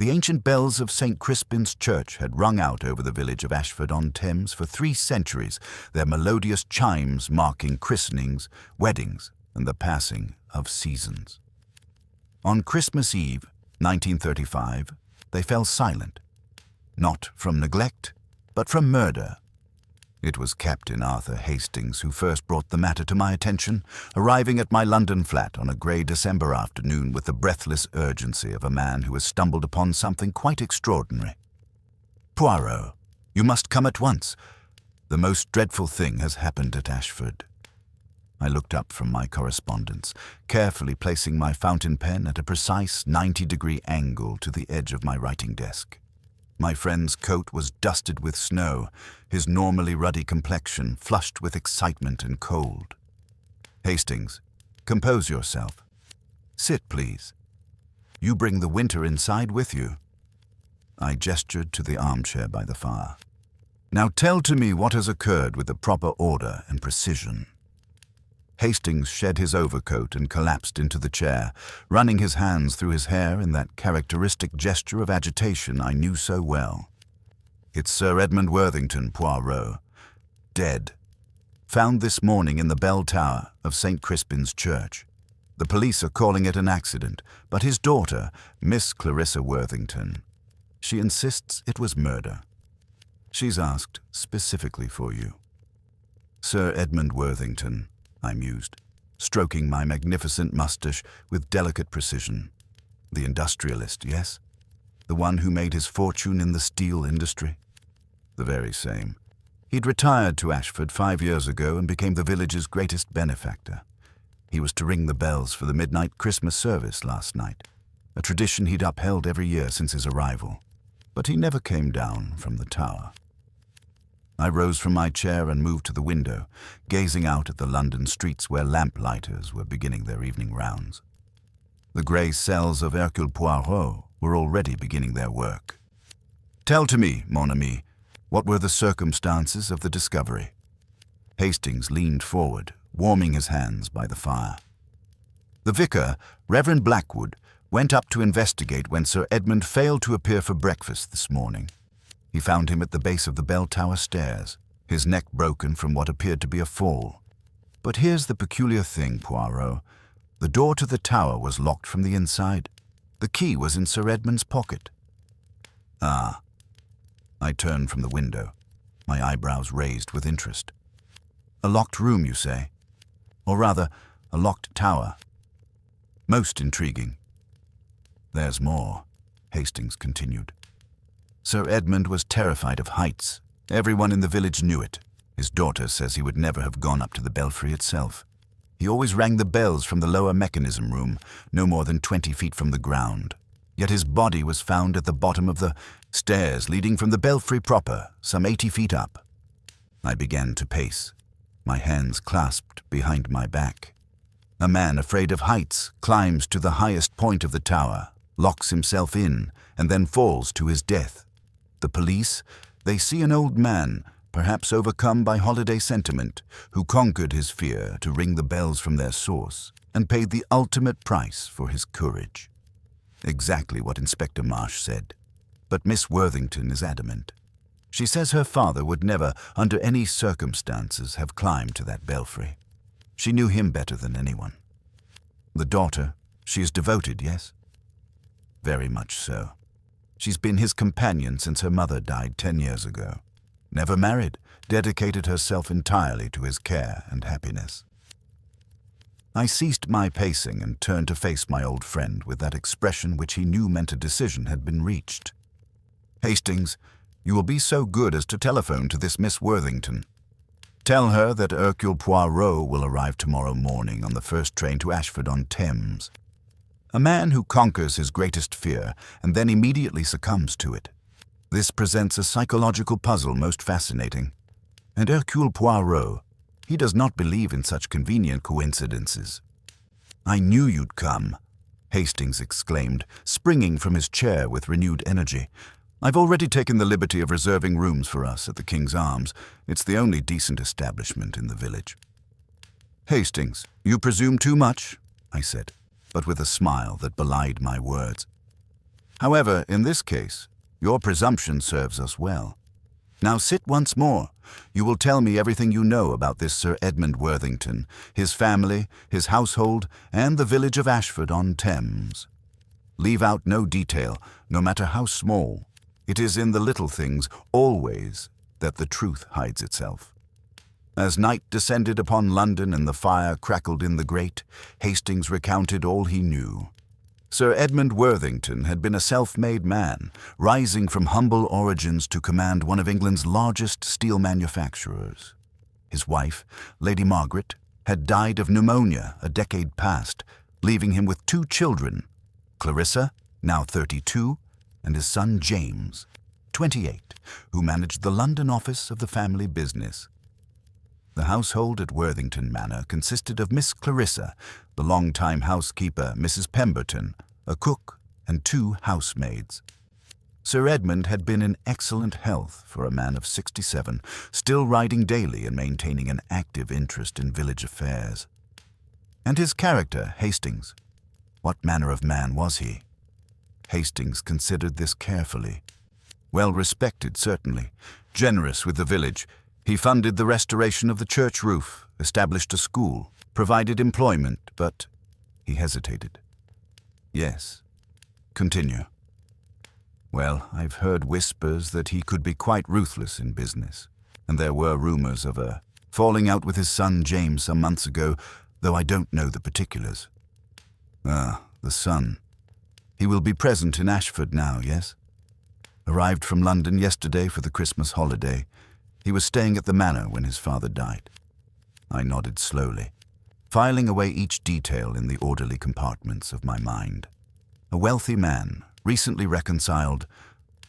The ancient bells of St. Crispin's Church had rung out over the village of Ashford-on-Thames for 3 centuries, their melodious chimes marking christenings, weddings, and the passing of seasons. On Christmas Eve, 1935, they fell silent, not from neglect, but from murder. It was Captain Arthur Hastings who first brought the matter to my attention, arriving at my London flat on a grey December afternoon with the breathless urgency of a man who has stumbled upon something quite extraordinary. "Poirot, you must come at once. The most dreadful thing has happened at Ashford." I looked up from my correspondence, carefully placing my fountain pen at a precise 90-degree angle to the edge of my writing desk. My friend's coat was dusted with snow, his normally ruddy complexion flushed with excitement and cold. "Hastings, compose yourself. Sit, please. You bring the winter inside with you." I gestured to the armchair by the fire. "Now tell to me what has occurred with the proper order and precision." Hastings shed his overcoat and collapsed into the chair, running his hands through his hair in that characteristic gesture of agitation I knew so well. "It's Sir Edmund Worthington, Poirot. Dead. Found this morning in the bell tower of St. Crispin's Church. The police are calling it an accident, but his daughter, Miss Clarissa Worthington, she insists it was murder. She's asked specifically for you." "Sir Edmund Worthington," I mused, stroking my magnificent moustache with delicate precision. "The industrialist, yes? The one who made his fortune in the steel industry?" "The very same. He'd retired to Ashford 5 years ago and became the village's greatest benefactor. He was to ring the bells for the midnight Christmas service last night, a tradition he'd upheld every year since his arrival. But he never came down from the tower." I rose from my chair and moved to the window, gazing out at the London streets where lamp-lighters were beginning their evening rounds. The grey cells of Hercule Poirot were already beginning their work. "Tell to me, mon ami, what were the circumstances of the discovery?" Hastings leaned forward, warming his hands by the fire. "The vicar, Reverend Blackwood, went up to investigate when Sir Edmund failed to appear for breakfast this morning. He found him at the base of the bell tower stairs, his neck broken from what appeared to be a fall. But here's the peculiar thing, Poirot. The door to the tower was locked from the inside. The key was in Sir Edmund's pocket." "Ah." I turned from the window, my eyebrows raised with interest. "A locked room, you say? Or rather, a locked tower. Most intriguing." "There's more," Hastings continued. "Sir Edmund was terrified of heights. Everyone in the village knew it. His daughter says he would never have gone up to the belfry itself. He always rang the bells from the lower mechanism room, no more than 20 feet from the ground. Yet his body was found at the bottom of the stairs leading from the belfry proper, some 80 feet up." I began to pace, my hands clasped behind my back. "A man afraid of heights climbs to the highest point of the tower, locks himself in, and then falls to his death. The police, they see an old man, perhaps overcome by holiday sentiment, who conquered his fear to ring the bells from their source and paid the ultimate price for his courage." Exactly what Inspector Marsh said. But Miss Worthington is adamant. She says her father would never, under any circumstances, have climbed to that belfry. She knew him better than anyone. "The daughter, she is devoted, yes?" "Very much so. She's been his companion since her mother died 10 years ago. Never married, dedicated herself entirely to his care and happiness." I ceased my pacing and turned to face my old friend with that expression which he knew meant a decision had been reached. "Hastings, you will be so good as to telephone to this Miss Worthington. Tell her that Hercule Poirot will arrive tomorrow morning on the first train to Ashford-on-Thames. A man who conquers his greatest fear and then immediately succumbs to it. This presents a psychological puzzle most fascinating. And Hercule Poirot, he does not believe in such convenient coincidences." "I knew you'd come," Hastings exclaimed, springing from his chair with renewed energy. "I've already taken the liberty of reserving rooms for us at the King's Arms. It's the only decent establishment in the village." "Hastings, you presume too much," I said, but with a smile that belied my words. However, in this case, your presumption serves us well. Now sit once more. You will tell me everything you know about this Sir Edmund Worthington, his family, his household, and the village of Ashford-on-Thames. Leave out no detail, no matter how small. It is in the little things, always, that the truth hides itself. As night descended upon London and the fire crackled in the grate, Hastings recounted all he knew. Sir Edmund Worthington had been a self-made man, rising from humble origins to command one of England's largest steel manufacturers. His wife, Lady Margaret, had died of pneumonia a decade past, leaving him with 2 children, Clarissa, now 32, and his son James, 28, who managed the London office of the family business. The household at Worthington Manor consisted of Miss Clarissa, the long-time housekeeper, Mrs. Pemberton, a cook, and 2 housemaids. Sir Edmund had been in excellent health for a man of 67, still riding daily and maintaining an active interest in village affairs. And his character, Hastings. What manner of man was he? Hastings considered this carefully. Well respected, certainly. Generous with the village. He funded the restoration of the church roof, established a school, provided employment, but he hesitated. Yes. Continue. Well, I've heard whispers that he could be quite ruthless in business, and there were rumors of a falling out with his son James some months ago, though I don't know the particulars. Ah, the son. He will be present in Ashford now, yes? Arrived from London yesterday for the Christmas holiday. He was staying at the manor when his father died. I nodded slowly, filing away each detail in the orderly compartments of my mind. A wealthy man, recently reconciled,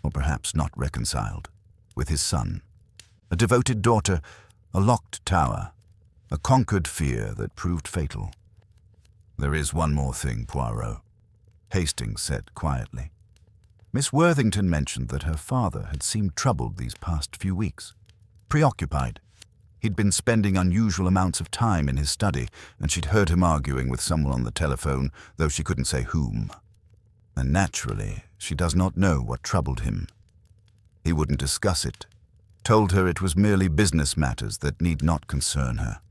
or perhaps not reconciled, with his son. A devoted daughter, a locked tower, a conquered fear that proved fatal. There is one more thing, Poirot, Hastings said quietly. Miss Worthington mentioned that her father had seemed troubled these past few weeks. Preoccupied. He'd been spending unusual amounts of time in his study, and she'd heard him arguing with someone on the telephone, though she couldn't say whom. And naturally, she does not know what troubled him. He wouldn't discuss it, told her it was merely business matters that need not concern her.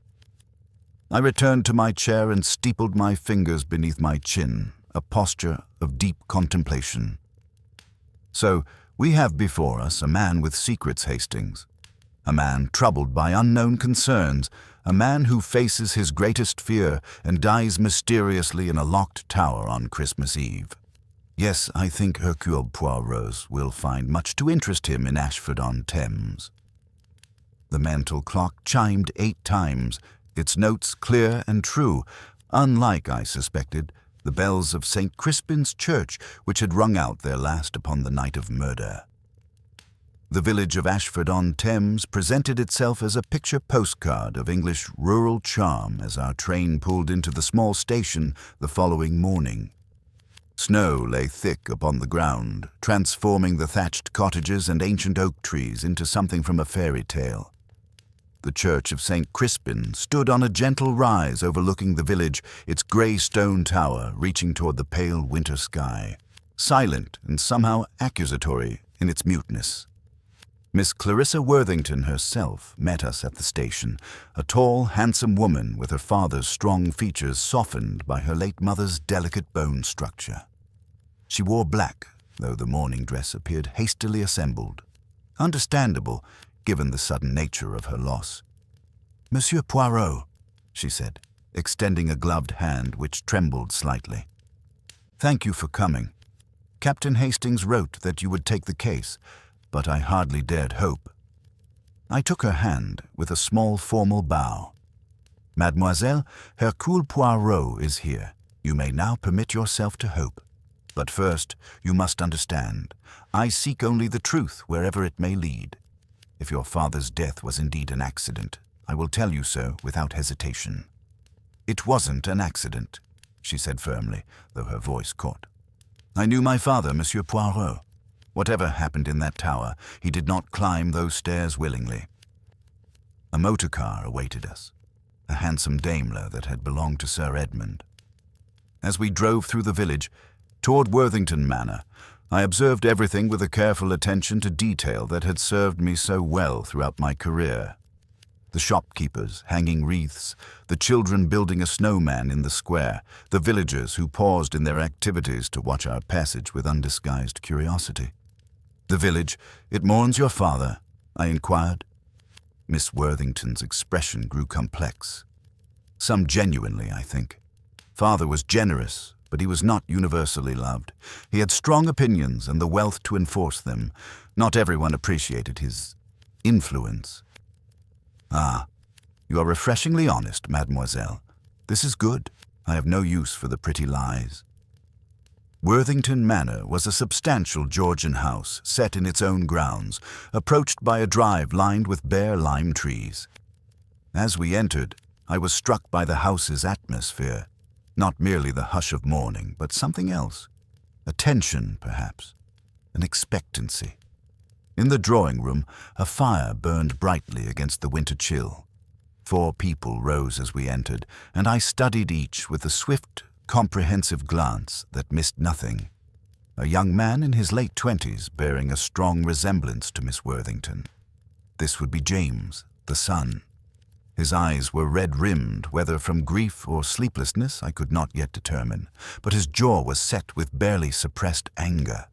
I returned to my chair and steepled my fingers beneath my chin, a posture of deep contemplation. So, we have before us a man with secrets, Hastings. A man troubled by unknown concerns, a man who faces his greatest fear and dies mysteriously in a locked tower on Christmas Eve. Yes, I think Hercule Poirot will find much to interest him in Ashford-on-Thames. The mantel clock chimed 8 times, its notes clear and true, unlike, I suspected, the bells of St. Crispin's Church, which had rung out their last upon the night of murder. The village of Ashford-on-Thames presented itself as a picture postcard of English rural charm as our train pulled into the small station the following morning. Snow lay thick upon the ground, transforming the thatched cottages and ancient oak trees into something from a fairy tale. The church of St. Crispin stood on a gentle rise overlooking the village, its grey stone tower reaching toward the pale winter sky, silent and somehow accusatory in its muteness. Miss Clarissa Worthington herself met us at the station, a tall, handsome woman with her father's strong features softened by her late mother's delicate bone structure. She wore black, though the morning dress appeared hastily assembled. Understandable, given the sudden nature of her loss. "Monsieur Poirot," she said, extending a gloved hand which trembled slightly. "Thank you for coming. Captain Hastings wrote that you would take the case, but I hardly dared hope." I took her hand with a small formal bow. "Mademoiselle, Hercule Poirot is here. You may now permit yourself to hope. But first, you must understand, I seek only the truth wherever it may lead. If your father's death was indeed an accident, I will tell you so without hesitation." "It wasn't an accident," she said firmly, though her voice caught. "I knew my father, Monsieur Poirot. Whatever happened in that tower, he did not climb those stairs willingly." A motor car awaited us, a handsome Daimler that had belonged to Sir Edmund. As we drove through the village, toward Worthington Manor, I observed everything with a careful attention to detail that had served me so well throughout my career. The shopkeepers hanging wreaths, the children building a snowman in the square, the villagers who paused in their activities to watch our passage with undisguised curiosity. "The village, it mourns your father?" I inquired. Miss Worthington's expression grew complex. Some genuinely, I think. Father was generous, but he was not universally loved. He had strong opinions and the wealth to enforce them. Not everyone appreciated his influence. "Ah, you are refreshingly honest, mademoiselle. This is good. I have no use for the pretty lies." Worthington Manor was a substantial Georgian house set in its own grounds, approached by a drive lined with bare lime trees. As we entered, I was struck by the house's atmosphere. Not merely the hush of mourning, but something else. A tension, perhaps. An expectancy. In the drawing room, a fire burned brightly against the winter chill. 4 people rose as we entered, and I studied each with a swift, comprehensive glance that missed nothing. A young man in his late 20s, bearing a strong resemblance to Miss Worthington. This would be James, the son. His eyes were red-rimmed, whether from grief or sleeplessness I could not yet determine, but his jaw was set with barely suppressed anger.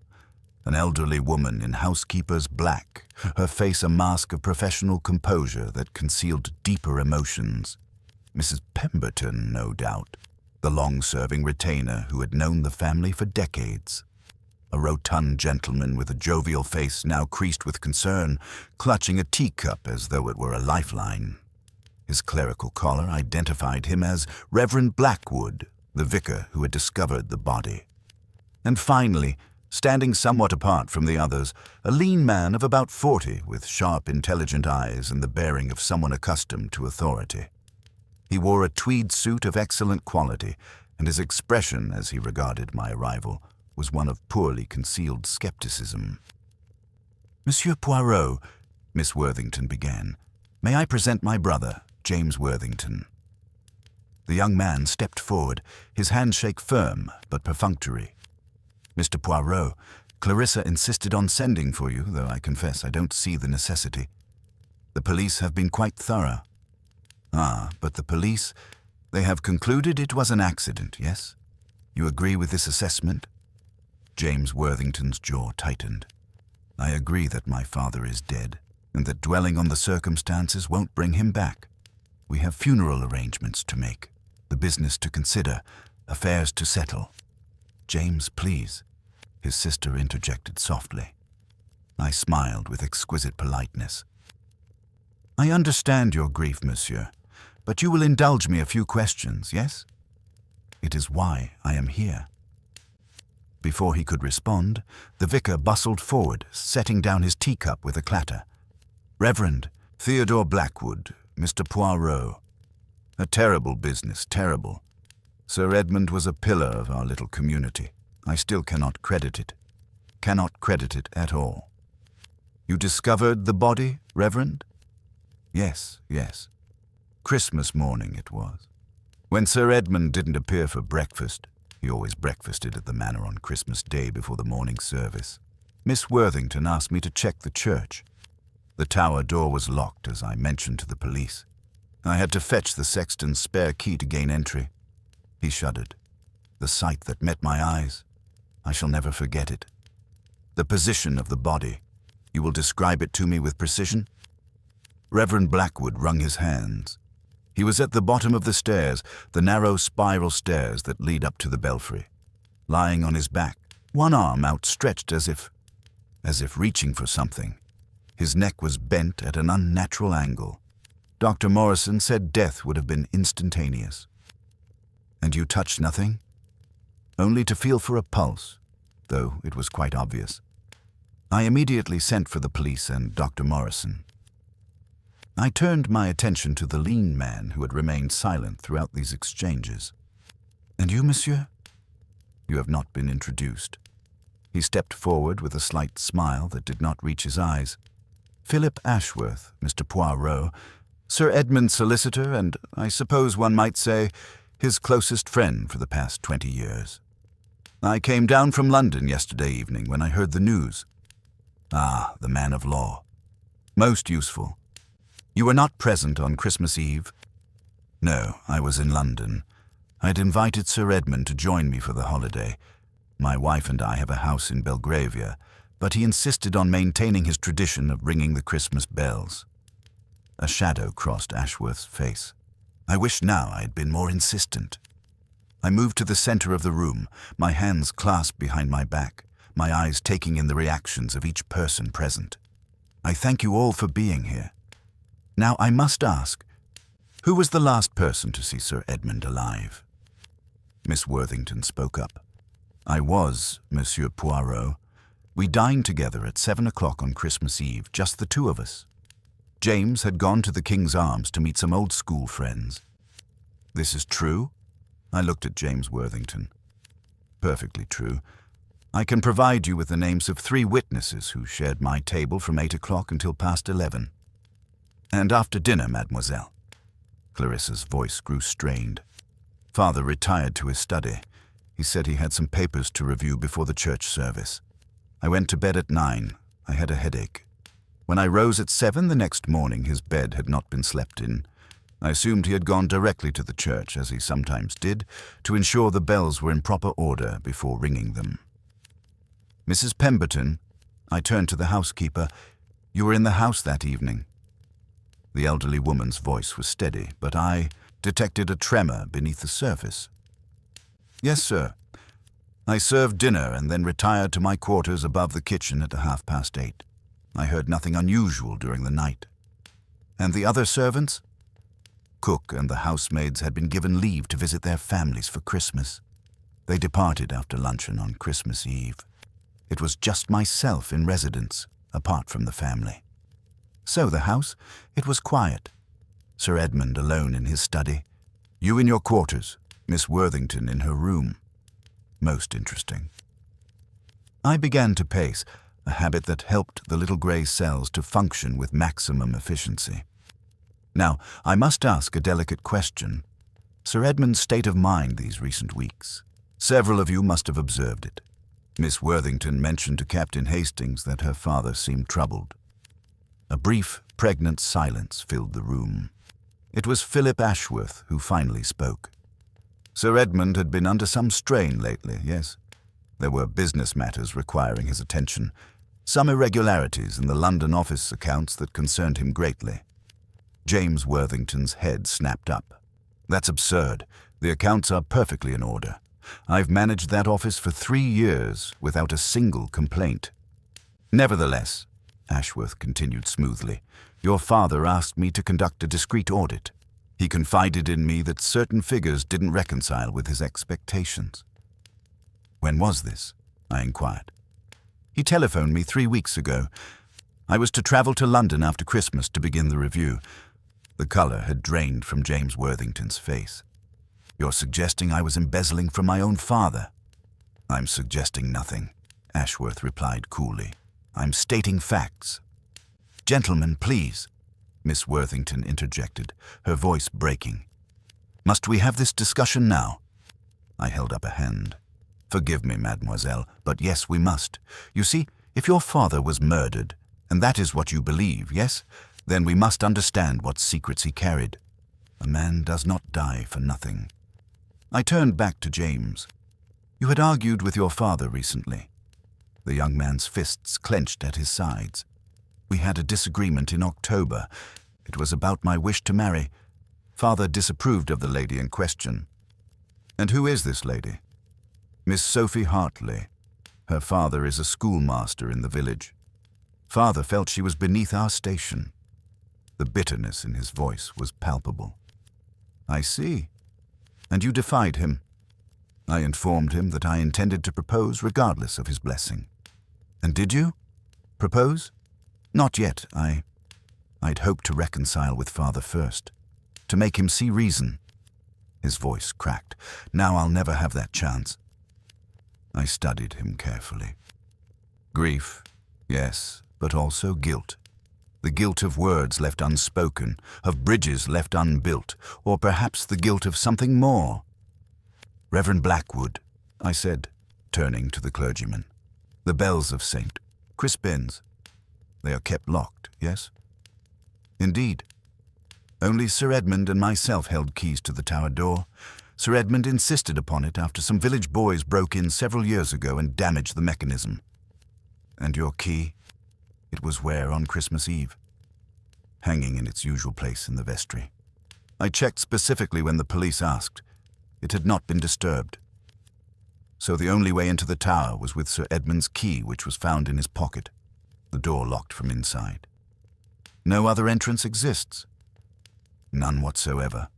An elderly woman in housekeeper's black, her face a mask of professional composure that concealed deeper emotions. Mrs. Pemberton, no doubt, the long-serving retainer who had known the family for decades. A rotund gentleman with a jovial face now creased with concern, clutching a teacup as though it were a lifeline. His clerical collar identified him as Reverend Blackwood, the vicar who had discovered the body. And finally, standing somewhat apart from the others, a lean man of about 40 with sharp, intelligent eyes and the bearing of someone accustomed to authority. He wore a tweed suit of excellent quality, and his expression as he regarded my arrival was one of poorly concealed skepticism. "Monsieur Poirot," Miss Worthington began, "may I present my brother, James Worthington?" The young man stepped forward, his handshake firm but perfunctory. "Mr. Poirot, Clarissa insisted on sending for you, though I confess I don't see the necessity. The police have been quite thorough." "Ah, but the police, they have concluded it was an accident, yes? You agree with this assessment?" James Worthington's jaw tightened. "I agree that my father is dead, and that dwelling on the circumstances won't bring him back. We have funeral arrangements to make, the business to consider, affairs to settle." "James, please," his sister interjected softly. I smiled with exquisite politeness. "I understand your grief, monsieur, but you will indulge me a few questions, yes? It is why I am here." Before he could respond, the vicar bustled forward, setting down his teacup with a clatter. "Reverend Theodore Blackwood, Mr. Poirot. A terrible business, terrible. Sir Edmund was a pillar of our little community. I still cannot credit it. Cannot credit it at all." "You discovered the body, Reverend?" Yes. Christmas morning it was. When Sir Edmund didn't appear for breakfast, he always breakfasted at the manor on Christmas Day before the morning service, Miss Worthington asked me to check the church. The tower door was locked, as I mentioned to the police. I had to fetch the sexton's spare key to gain entry. He shuddered. The sight that met my eyes, I shall never forget it. The position of the body. You will describe it to me with precision?" Reverend Blackwood wrung his hands. He was at the bottom of the stairs, the narrow spiral stairs that lead up to the belfry, lying on his back, one arm outstretched as if reaching for something. His neck was bent at an unnatural angle. Dr. Morrison said death would have been instantaneous. "And you touched nothing?" "Only to feel for a pulse, though it was quite obvious. I immediately sent for the police and Dr. Morrison." I turned my attention to the lean man who had remained silent throughout these exchanges. "And you, monsieur?" "You have not been introduced." He stepped forward with a slight smile that did not reach his eyes. "Philip Ashworth, Mr. Poirot, Sir Edmund's solicitor, and I suppose one might say his closest friend for the past 20 years. I came down from London yesterday evening when I heard the news. Ah, the man of law. Most useful. You were not present on Christmas Eve? No, I was in London. I'd invited Sir Edmund to join me for the holiday. My wife and I have a house in Belgravia, but he insisted on maintaining his tradition of ringing the Christmas bells. A shadow crossed Ashworth's face. I wish now I had been more insistent. I moved to the center of the room, my hands clasped behind my back, my eyes taking in the reactions of each person present. I thank you all for being here. Now I must ask, who was the last person to see Sir Edmund alive? Miss Worthington spoke up. I was, Monsieur Poirot. We dined together at 7 o'clock on Christmas Eve, just the two of us. James had gone to the King's Arms to meet some old school friends. This is true? I looked at James Worthington. Perfectly true. I can provide you with the names of 3 witnesses who shared my table from 8 o'clock until past 11. And after dinner, mademoiselle. Clarissa's voice grew strained. Father retired to his study. He said he had some papers to review before the church service. I went to bed at 9. I had a headache. When I rose at 7 the next morning, his bed had not been slept in. I assumed he had gone directly to the church, as he sometimes did, to ensure the bells were in proper order before ringing them. Mrs. Pemberton, I turned to the housekeeper. You were in the house that evening. The elderly woman's voice was steady, but I detected a tremor beneath the surface. Yes, sir. I served dinner and then retired to my quarters above the kitchen at 8:30. I heard nothing unusual during the night. And the other servants? Cook and the housemaids had been given leave to visit their families for Christmas. They departed after luncheon on Christmas Eve. It was just myself in residence, apart from the family. So the house, it was quiet. Sir Edmund alone in his study. You in your quarters, Miss Worthington in her room. Most interesting. I began to pace, a habit that helped the little grey cells to function with maximum efficiency. Now, I must ask a delicate question. Sir Edmund's state of mind these recent weeks. Several of you must have observed it. Miss Worthington mentioned to Captain Hastings that her father seemed troubled. A brief, pregnant silence filled the room. It was Philip Ashworth who finally spoke. Sir Edmund had been under some strain lately, yes. There were business matters requiring his attention, some irregularities in the London office accounts that concerned him greatly. James Worthington's head snapped up. That's absurd. The accounts are perfectly in order. I've managed that office for 3 years without a single complaint. Nevertheless, Ashworth continued smoothly, your father asked me to conduct a discreet audit. He confided in me that certain figures didn't reconcile with his expectations. When was this? I inquired. He telephoned me 3 weeks ago. I was to travel to London after Christmas to begin the review. The colour had drained from James Worthington's face. You're suggesting I was embezzling from my own father? I'm suggesting nothing, Ashworth replied coolly. I'm stating facts. Gentlemen, please, Miss Worthington interjected, her voice breaking. Must we have this discussion now? I held up a hand. Forgive me, mademoiselle, but yes, we must. You see, if your father was murdered, and that is what you believe, yes, then we must understand what secrets he carried. A man does not die for nothing. I turned back to James. You had argued with your father recently. The young man's fists clenched at his sides. We had a disagreement in October. It was about my wish to marry. Father disapproved of the lady in question. And who is this lady? Miss Sophie Hartley. Her father is a schoolmaster in the village. Father felt she was beneath our station. The bitterness in his voice was palpable. I see. And you defied him. I informed him that I intended to propose regardless of his blessing. And did you? Propose? Not yet. I'd hoped to reconcile with Father first, to make him see reason. His voice cracked. Now I'll never have that chance. I studied him carefully. Grief, yes, but also guilt. The guilt of words left unspoken, of bridges left unbuilt, or perhaps the guilt of something more. Reverend Blackwood, I said, turning to the clergyman. "The bells of St. Crispin's. They are kept locked, yes?" "Indeed. Only Sir Edmund and myself held keys to the tower door. Sir Edmund insisted upon it after some village boys broke in several years ago and damaged the mechanism." "And your key? It was where on Christmas Eve?" "Hanging in its usual place in the vestry. I checked specifically when the police asked. It had not been disturbed. So the only way into the tower was with Sir Edmund's key, which was found in his pocket, the door locked from inside. No other entrance exists?" "None whatsoever.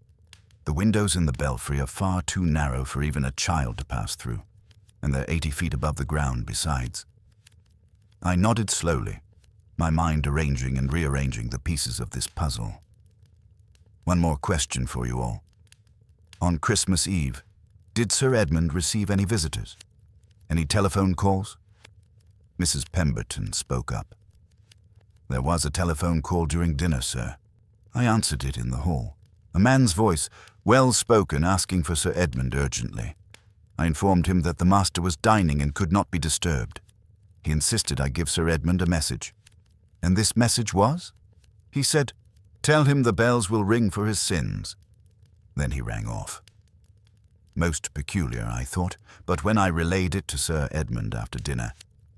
The windows in the belfry are far too narrow for even a child to pass through, and they're 80 feet above the ground besides." I nodded slowly, my mind arranging and rearranging the pieces of this puzzle. "One more question for you all. On Christmas Eve, did Sir Edmund receive any visitors? Any telephone calls?" Mrs. Pemberton spoke up. "There was a telephone call during dinner, sir. I answered it in the hall. A man's voice, well spoken, asking for Sir Edmund urgently. I informed him that the master was dining and could not be disturbed. He insisted I give Sir Edmund a message. And this message was? He said, 'Tell him the bells will ring for his sins.' Then he rang off." Most peculiar, I thought, but when I relayed it to Sir Edmund after dinner,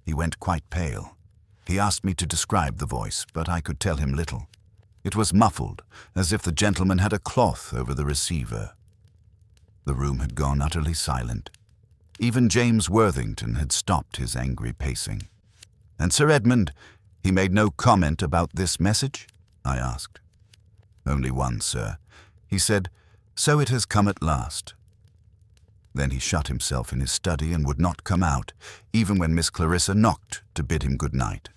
he went quite pale. He asked me to describe the voice, but I could tell him little. It was muffled, as if the gentleman had a cloth over the receiver. The room had gone utterly silent. Even James Worthington had stopped his angry pacing. "And Sir Edmund, he made no comment about this message?" I asked. "Only one, sir. He said, 'So it has come at last.' Then he shut himself in his study and would not come out, even when Miss Clarissa knocked to bid him good night."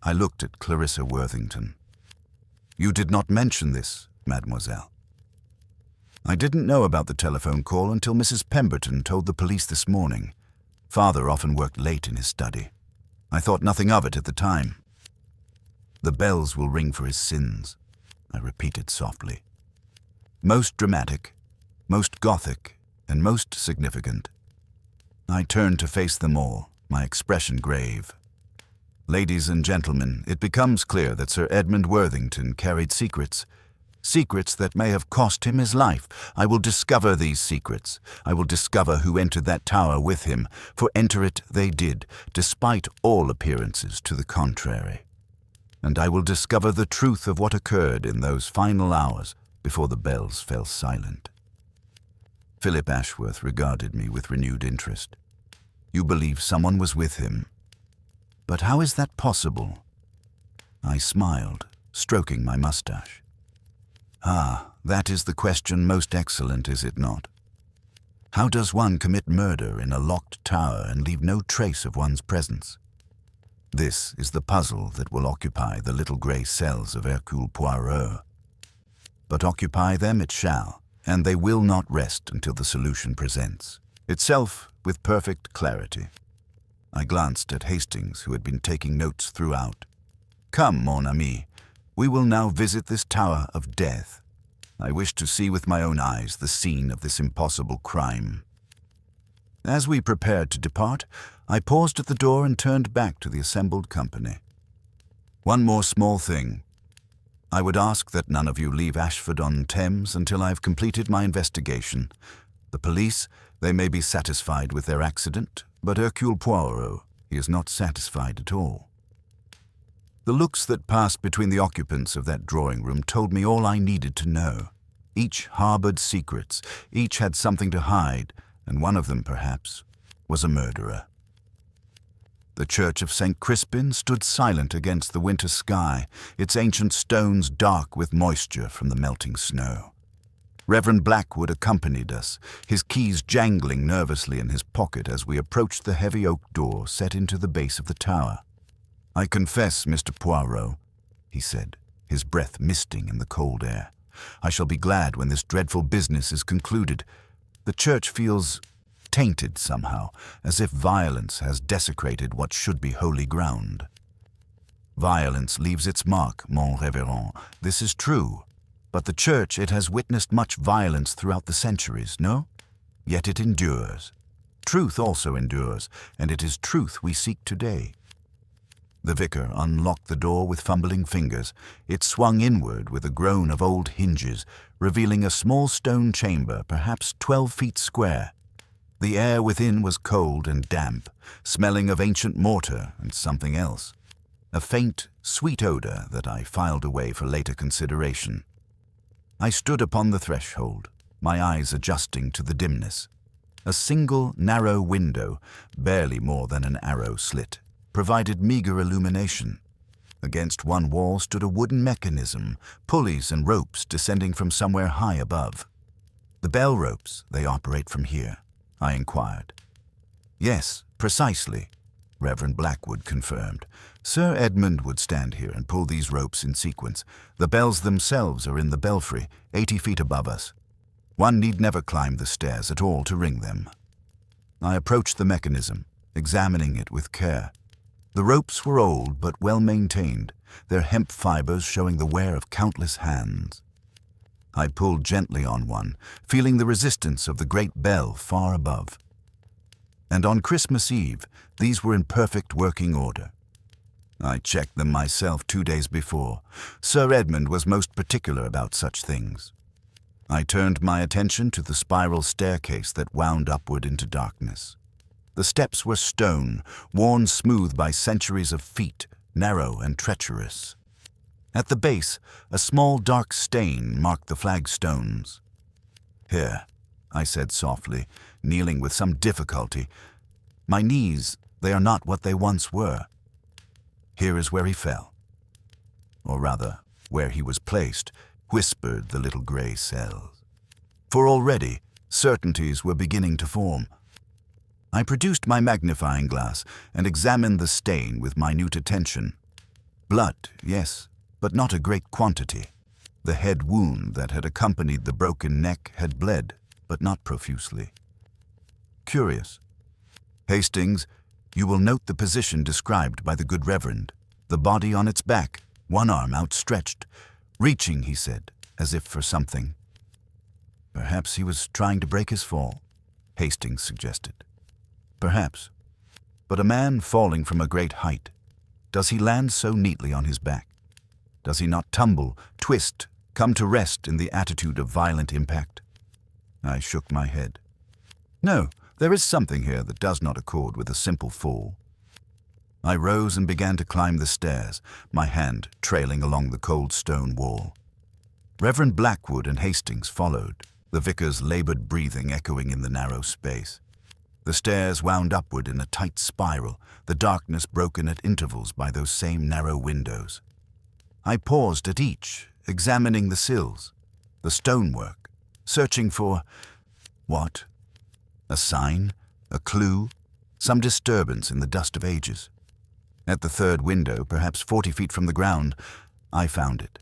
I looked at Clarissa Worthington. "You did not mention this, mademoiselle." "I didn't know about the telephone call until Mrs. Pemberton told the police this morning. Father often worked late in his study. I thought nothing of it at the time." "The bells will ring for his sins," I repeated softly. Most dramatic, most Gothic, and most significant. I turned to face them all, my expression grave. "Ladies and gentlemen, it becomes clear that Sir Edmund Worthington carried secrets that may have cost him his life. I will discover these secrets. I will discover who entered that tower with him, for enter it they did, despite all appearances to the contrary. And I will discover the truth of what occurred in those final hours before the bells fell silent." Philip Ashworth regarded me with renewed interest. "You believe someone was with him? But how is that possible?" I smiled, stroking my mustache. "Ah, that is the question most excellent, is it not? How does one commit murder in a locked tower and leave no trace of one's presence? This is the puzzle that will occupy the little grey cells of Hercule Poirot. But occupy them it shall, and they will not rest until the solution presents itself with perfect clarity." I glanced at Hastings, who had been taking notes throughout. "Come, mon ami. We will now visit this tower of death. I wish to see with my own eyes the scene of this impossible crime." As we prepared to depart, I paused at the door and turned back to the assembled company. "One more small thing. I would ask that none of you leave Ashford-on-Thames until I have completed my investigation. The police, they may be satisfied with their accident, but Hercule Poirot, he is not satisfied at all." The looks that passed between the occupants of that drawing-room told me all I needed to know. Each harbored secrets, each had something to hide, and one of them, perhaps, was a murderer. The church of St. Crispin stood silent against the winter sky, its ancient stones dark with moisture from the melting snow. Reverend Blackwood accompanied us, his keys jangling nervously in his pocket as we approached the heavy oak door set into the base of the tower. "I confess, Mr. Poirot," he said, his breath misting in the cold air, "I shall be glad when this dreadful business is concluded. The church feels tainted somehow, as if violence has desecrated what should be holy ground." "Violence leaves its mark, mon révérend. This is true. But the church, it has witnessed much violence throughout the centuries, no? Yet it endures. Truth also endures, and it is truth we seek today. The vicar unlocked the door with fumbling fingers. It swung inward with a groan of old hinges, revealing a small stone chamber, perhaps 12 feet square. The air within was cold and damp, smelling of ancient mortar and something else. A faint, sweet odor that I filed away for later consideration. I stood upon the threshold, my eyes adjusting to the dimness. A single, narrow window, barely more than an arrow slit, provided meager illumination. Against one wall stood a wooden mechanism, pulleys and ropes descending from somewhere high above. "The bell ropes, they operate from here?" I inquired. "Yes, precisely," Reverend Blackwood confirmed. "Sir Edmund would stand here and pull these ropes in sequence. The bells themselves are in the belfry, 80 feet above us. One need never climb the stairs at all to ring them." I approached the mechanism, examining it with care. The ropes were old but well maintained, their hemp fibers showing the wear of countless hands. I pulled gently on one, feeling the resistance of the great bell far above. And on Christmas Eve, these were in perfect working order. I checked them myself 2 days before. Sir Edmund was most particular about such things. I turned my attention to the spiral staircase that wound upward into darkness. The steps were stone, worn smooth by centuries of feet, narrow and treacherous. At the base, a small dark stain marked the flagstones. "Here," I said softly, kneeling with some difficulty. "My knees, they are not what they once were. Here is where he fell. Or rather, where he was placed," whispered the little gray cells. For already, certainties were beginning to form. I produced my magnifying glass and examined the stain with minute attention. Blood, yes, but not a great quantity. The head wound that had accompanied the broken neck had bled, but not profusely. Curious. "Hastings, you will note the position described by the good Reverend. The body on its back, one arm outstretched. Reaching," he said, as if for something. "Perhaps he was trying to break his fall," Hastings suggested. "Perhaps. But a man falling from a great height, does he land so neatly on his back? Does he not tumble, twist, come to rest in the attitude of violent impact?" I shook my head. "No, there is something here that does not accord with a simple fall." I rose and began to climb the stairs, my hand trailing along the cold stone wall. Reverend Blackwood and Hastings followed, the vicar's labored breathing echoing in the narrow space. The stairs wound upward in a tight spiral, the darkness broken at intervals by those same narrow windows. I paused at each, examining the sills, the stonework, searching for what? A sign? A clue? Some disturbance in the dust of ages? At the third window, perhaps 40 feet from the ground, I found it.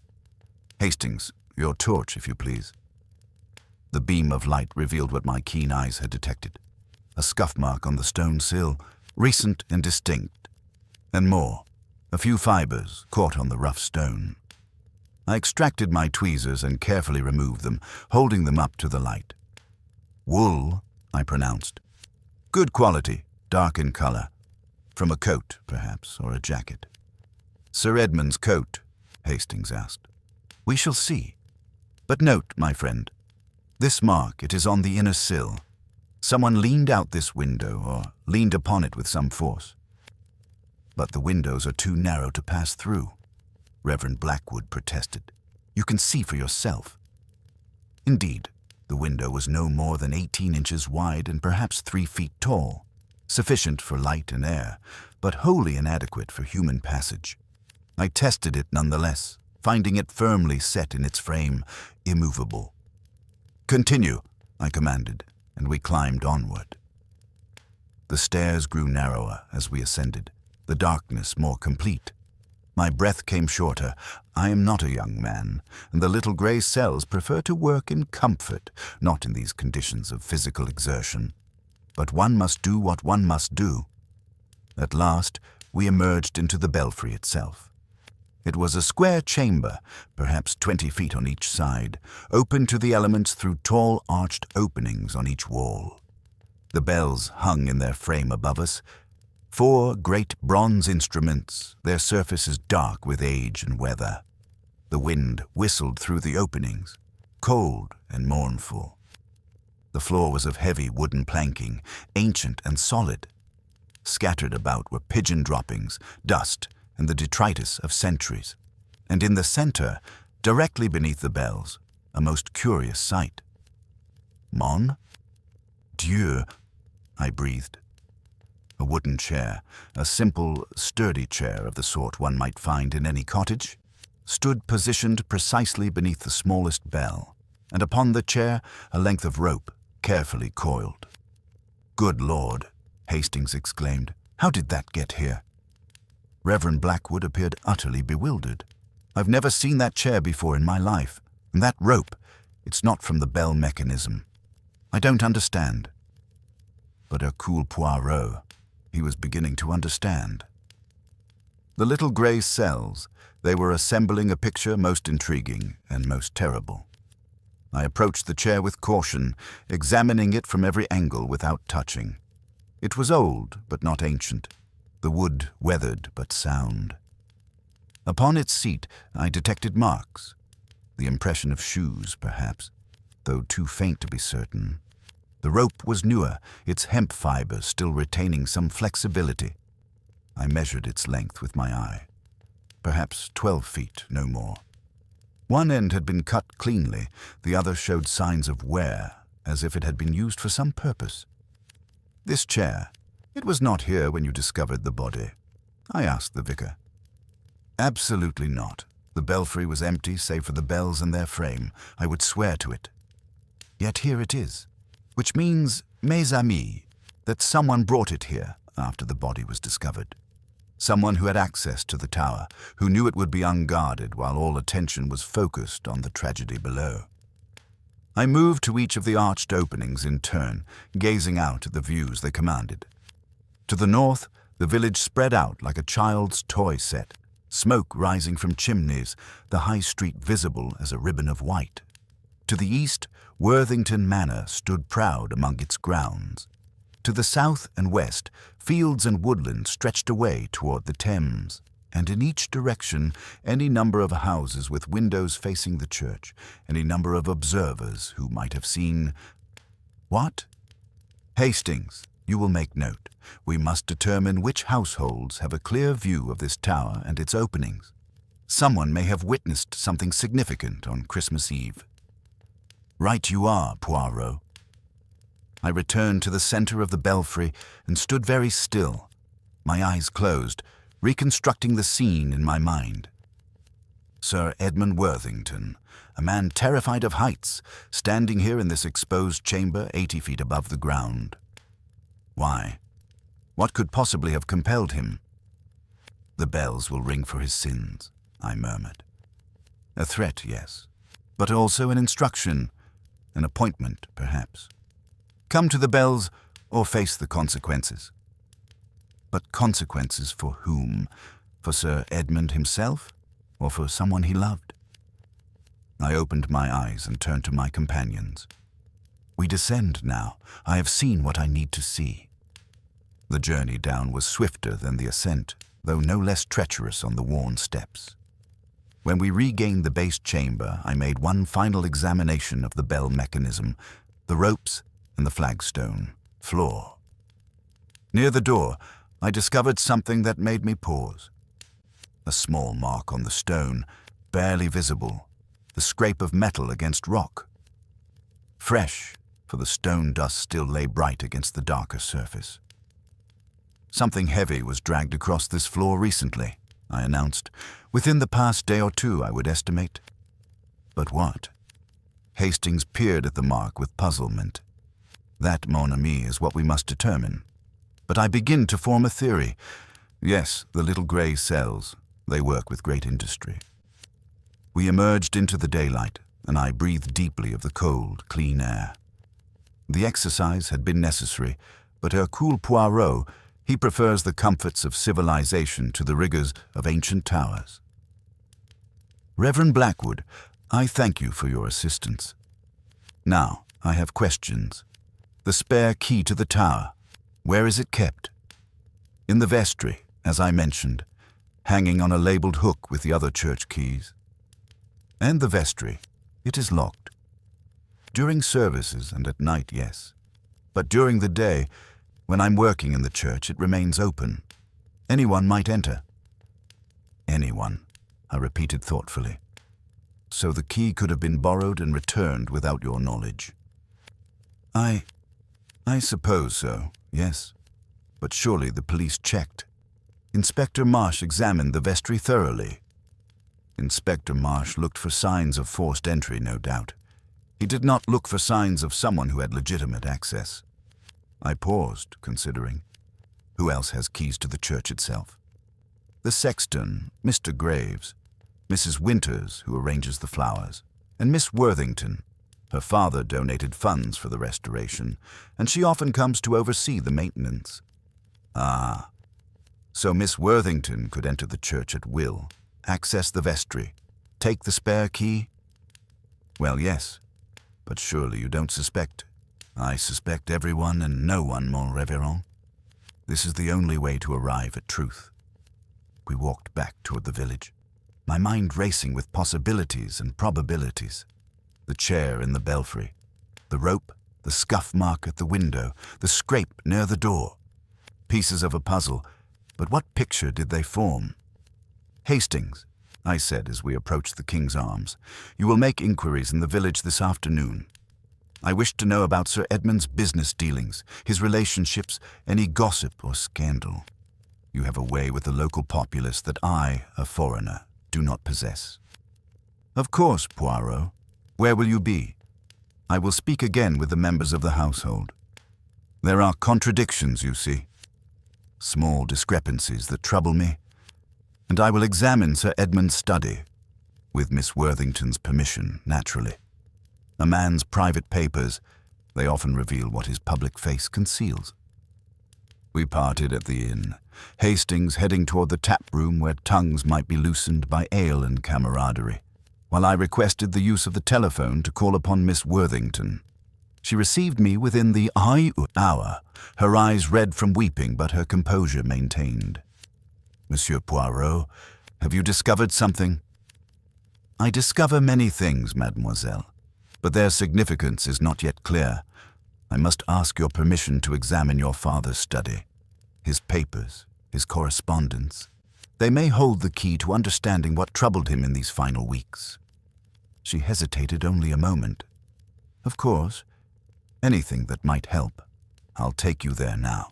"Hastings, your torch, if you please." The beam of light revealed what my keen eyes had detected. A scuff mark on the stone sill, recent and distinct. And more, a few fibers caught on the rough stone. I extracted my tweezers and carefully removed them, holding them up to the light. "Wool," I pronounced. "Good quality, dark in color. From a coat, perhaps, or a jacket." "Sir Edmund's coat?" Hastings asked. "We shall see. But note, my friend, this mark, it is on the inner sill. Someone leaned out this window, or leaned upon it with some force. But the windows are too narrow to pass through," Reverend Blackwood protested. "You can see for yourself." Indeed, the window was no more than 18 inches wide and perhaps 3 feet tall, sufficient for light and air, but wholly inadequate for human passage. I tested it nonetheless, finding it firmly set in its frame, immovable. "Continue," I commanded, and we climbed onward. The stairs grew narrower as we ascended, the darkness more complete. My breath came shorter. I am not a young man, and the little gray cells prefer to work in comfort, not in these conditions of physical exertion. But one must do what one must do. At last, we emerged into the belfry itself. It was a square chamber, perhaps 20 feet on each side, open to the elements through tall arched openings on each wall. The bells hung in their frame above us. 4 great bronze instruments, their surfaces dark with age and weather. The wind whistled through the openings, cold and mournful. The floor was of heavy wooden planking, ancient and solid. Scattered about were pigeon droppings, dust, and the detritus of centuries. And in the center, directly beneath the bells, a most curious sight. Mon? Dieu, I breathed. A wooden chair, a simple, sturdy chair of the sort one might find in any cottage, stood positioned precisely beneath the smallest bell, and upon the chair a length of rope, carefully coiled. "Good Lord," Hastings exclaimed. "How did that get here?" Reverend Blackwood appeared utterly bewildered. "I've never seen that chair before in my life. And that rope, it's not from the bell mechanism. I don't understand." But Hercule Poirot, he was beginning to understand. The little grey cells, they were assembling a picture most intriguing and most terrible. I approached the chair with caution, examining it from every angle without touching. It was old, but not ancient, the wood weathered but sound. Upon its seat I detected marks, the impression of shoes, perhaps, though too faint to be certain. The rope was newer, its hemp fibers still retaining some flexibility. I measured its length with my eye. Perhaps 12 feet, no more. One end had been cut cleanly, the other showed signs of wear, as if it had been used for some purpose. "This chair, it was not here when you discovered the body?" I asked the vicar. "Absolutely not. The belfry was empty save for the bells in their frame. I would swear to it. Yet here it is, which means, mes amis, that someone brought it here after the body was discovered. Someone who had access to the tower, who knew it would be unguarded while all attention was focused on the tragedy below." I moved to each of the arched openings in turn, gazing out at the views they commanded. To the north, the village spread out like a child's toy set, smoke rising from chimneys, the high street visible as a ribbon of white. To the east, Worthington Manor stood proud among its grounds. To the south and west, fields and woodland stretched away toward the Thames, and in each direction any number of houses with windows facing the church, any number of observers who might have seen— What? Hastings, you will make note. We must determine which households have a clear view of this tower and its openings. Someone may have witnessed something significant on Christmas Eve. Right you are, Poirot. I returned to the center of the belfry and stood very still, my eyes closed, reconstructing the scene in my mind. Sir Edmund Worthington, a man terrified of heights, standing here in this exposed chamber 80 feet above the ground. Why? What could possibly have compelled him? "The bells will ring for his sins," I murmured. A threat, yes, but also an instruction, an appointment, perhaps. Come to the bells or face the consequences. But consequences for whom? For Sir Edmund himself, or for someone he loved? I opened my eyes and turned to my companions. We descend now. I have seen what I need to see. The journey down was swifter than the ascent, though no less treacherous on the worn steps. When we regained the base chamber, I made one final examination of the bell mechanism, the ropes, and the flagstone floor. Near the door, I discovered something that made me pause. A small mark on the stone, barely visible, the scrape of metal against rock. Fresh, for the stone dust still lay bright against the darker surface. Something heavy was dragged across this floor recently, I announced. Within the past day or two, I would estimate. But what? Hastings peered at the mark with puzzlement. That, mon ami, is what we must determine. But I begin to form a theory. Yes, the little grey cells, they work with great industry. We emerged into the daylight, and I breathed deeply of the cold, clean air. The exercise had been necessary, but Hercule Poirot, he prefers the comforts of civilization to the rigors of ancient towers. Reverend Blackwood, I thank you for your assistance. Now, I have questions. The spare key to the tower. Where is it kept? In the vestry, as I mentioned, hanging on a labelled hook with the other church keys. And the vestry, it is locked. During services and at night, yes. But during the day, when I'm working in the church, it remains open. Anyone might enter. Anyone, I repeated thoughtfully. So the key could have been borrowed and returned without your knowledge. I suppose so, yes. But surely the police checked. Inspector Marsh examined the vestry thoroughly. Inspector Marsh looked for signs of forced entry, no doubt. He did not look for signs of someone who had legitimate access. I paused, considering. Who else has keys to the church itself? The sexton, Mr. Graves, Mrs. Winters, who arranges the flowers, and Miss Worthington. Her father donated funds for the restoration, and she often comes to oversee the maintenance. Ah, so Miss Worthington could enter the church at will, access the vestry, take the spare key? Well, yes, but surely you don't suspect. I suspect everyone and no one, mon révérend. This is the only way to arrive at truth. We walked back toward the village, my mind racing with possibilities and probabilities. The chair in the belfry, the rope, the scuff mark at the window, the scrape near the door. Pieces of a puzzle, but what picture did they form? Hastings, I said as we approached the King's Arms, you will make inquiries in the village this afternoon. I wish to know about Sir Edmund's business dealings, his relationships, any gossip or scandal. You have a way with the local populace that I, a foreigner, do not possess. Of course, Poirot. Where will you be? I will speak again with the members of the household. There are contradictions, you see. Small discrepancies that trouble me. And I will examine Sir Edmund's study, with Miss Worthington's permission, naturally. A man's private papers, they often reveal what his public face conceals. We parted at the inn, Hastings heading toward the tap room where tongues might be loosened by ale and camaraderie, while I requested the use of the telephone to call upon Miss Worthington. She received me within the hour, her eyes red from weeping but her composure maintained. Monsieur Poirot, have you discovered something? I discover many things, mademoiselle, but their significance is not yet clear. I must ask your permission to examine your father's study, his papers, his correspondence. They may hold the key to understanding what troubled him in these final weeks. She hesitated only a moment. Of course, anything that might help. I'll take you there now.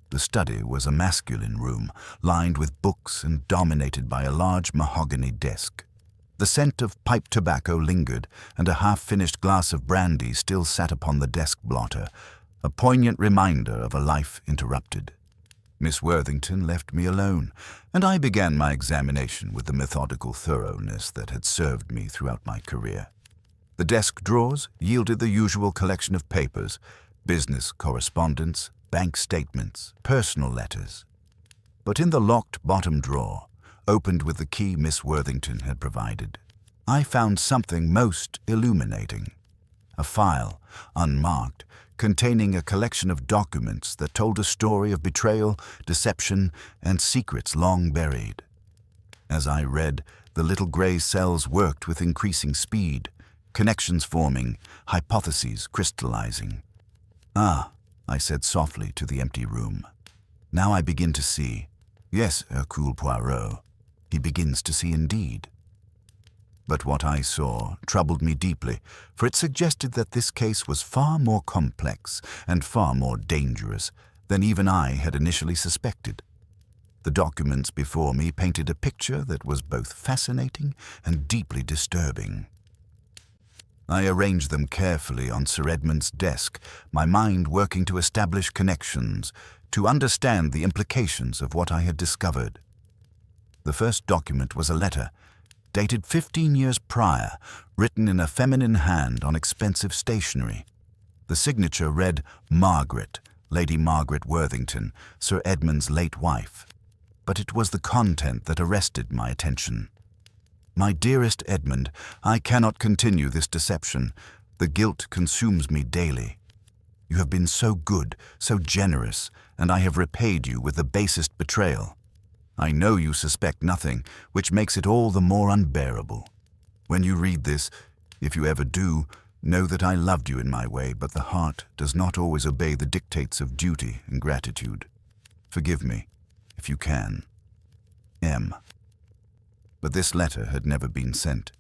The study was a masculine room, lined with books and dominated by a large mahogany desk. The scent of pipe tobacco lingered, and a half-finished glass of brandy still sat upon the desk blotter, a poignant reminder of a life interrupted. Miss Worthington left me alone, and I began my examination with the methodical thoroughness that had served me throughout my career. The desk drawers yielded the usual collection of papers, business correspondence, bank statements, personal letters. But in the locked bottom drawer, opened with the key Miss Worthington had provided, I found something most illuminating. A file, unmarked, containing a collection of documents that told a story of betrayal, deception, and secrets long buried. As I read, the little gray cells worked with increasing speed, connections forming, hypotheses crystallizing. Ah, I said softly to the empty room. Now I begin to see. Yes, Hercule Poirot, he begins to see indeed. But what I saw troubled me deeply, for it suggested that this case was far more complex and far more dangerous than even I had initially suspected. The documents before me painted a picture that was both fascinating and deeply disturbing. I arranged them carefully on Sir Edmund's desk, my mind working to establish connections, to understand the implications of what I had discovered. The first document was a letter, dated 15 years prior, written in a feminine hand on expensive stationery. The signature read, Margaret, Lady Margaret Worthington, Sir Edmund's late wife. But it was the content that arrested my attention. My dearest Edmund, I cannot continue this deception. The guilt consumes me daily. You have been so good, so generous, and I have repaid you with the basest betrayal. I know you suspect nothing, which makes it all the more unbearable. When you read this, if you ever do, know that I loved you in my way, but the heart does not always obey the dictates of duty and gratitude. Forgive me, if you can. M. But this letter had never been sent.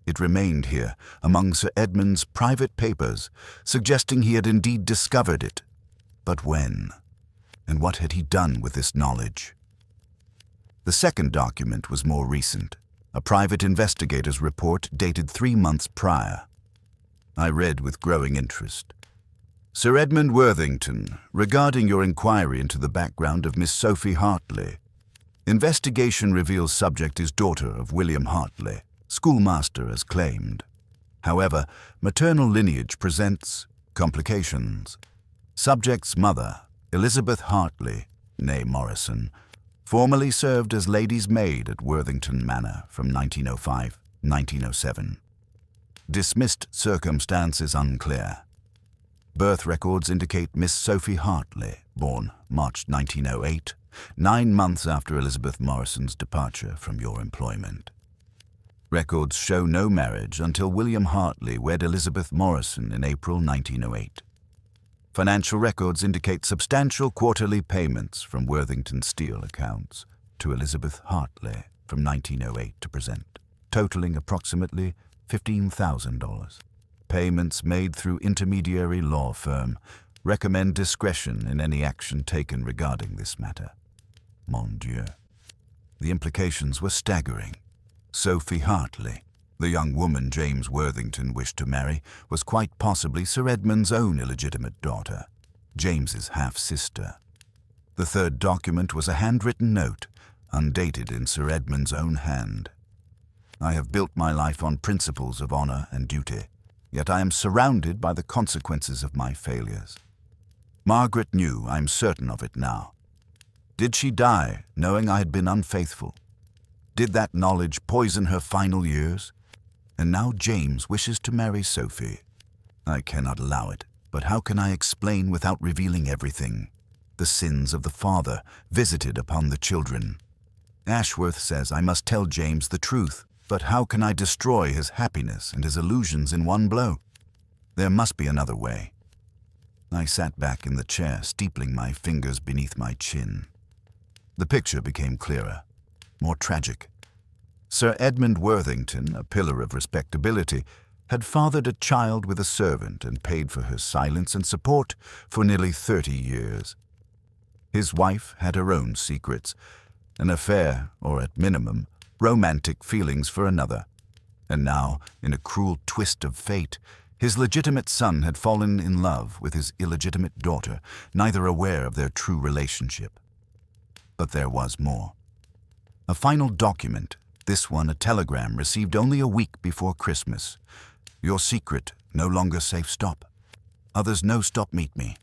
It remained here, among Sir Edmund's private papers, suggesting he had indeed discovered it. But when? And what had he done with this knowledge? The second document was more recent, a private investigator's report dated 3 months prior. I read with growing interest. Sir Edmund Worthington, regarding your inquiry into the background of Miss Sophie Hartley. Investigation reveals subject is daughter of William Hartley, schoolmaster as claimed. However, maternal lineage presents complications. Subject's mother, Elizabeth Hartley, née Morrison, formerly served as lady's maid at Worthington Manor from 1905-1907. Dismissed circumstances unclear. Birth records indicate Miss Sophie Hartley, born March 1908, 9 months after Elizabeth Morrison's departure from your employment. Records show no marriage until William Hartley wed Elizabeth Morrison in April 1908. Financial records indicate substantial quarterly payments from Worthington Steel accounts to Elizabeth Hartley from 1908 to present, totaling approximately $15,000. Payments made through intermediary law firm. Recommend discretion in any action taken regarding this matter. Mon Dieu. The implications were staggering. Sophie Hartley, the young woman James Worthington wished to marry, was quite possibly Sir Edmund's own illegitimate daughter, James's half-sister. The third document was a handwritten note, undated in Sir Edmund's own hand. I have built my life on principles of honor and duty, yet I am surrounded by the consequences of my failures. Margaret knew, I'm certain of it now. Did she die knowing I had been unfaithful? Did that knowledge poison her final years? And now James wishes to marry Sophie. I cannot allow it, but how can I explain without revealing everything? The sins of the father visited upon the children. Ashworth says I must tell James the truth, but how can I destroy his happiness and his illusions in one blow? There must be another way. I sat back in the chair, steepling my fingers beneath my chin. The picture became clearer, more tragic. Sir Edmund Worthington, a pillar of respectability, had fathered a child with a servant and paid for her silence and support for nearly 30 years. His wife had her own secrets, an affair, or at minimum, romantic feelings for another. And now, in a cruel twist of fate, his legitimate son had fallen in love with his illegitimate daughter, neither aware of their true relationship. But there was more. A final document, this one a telegram received only a week before Christmas. Your secret, no longer safe, stop. Others no stop, meet me.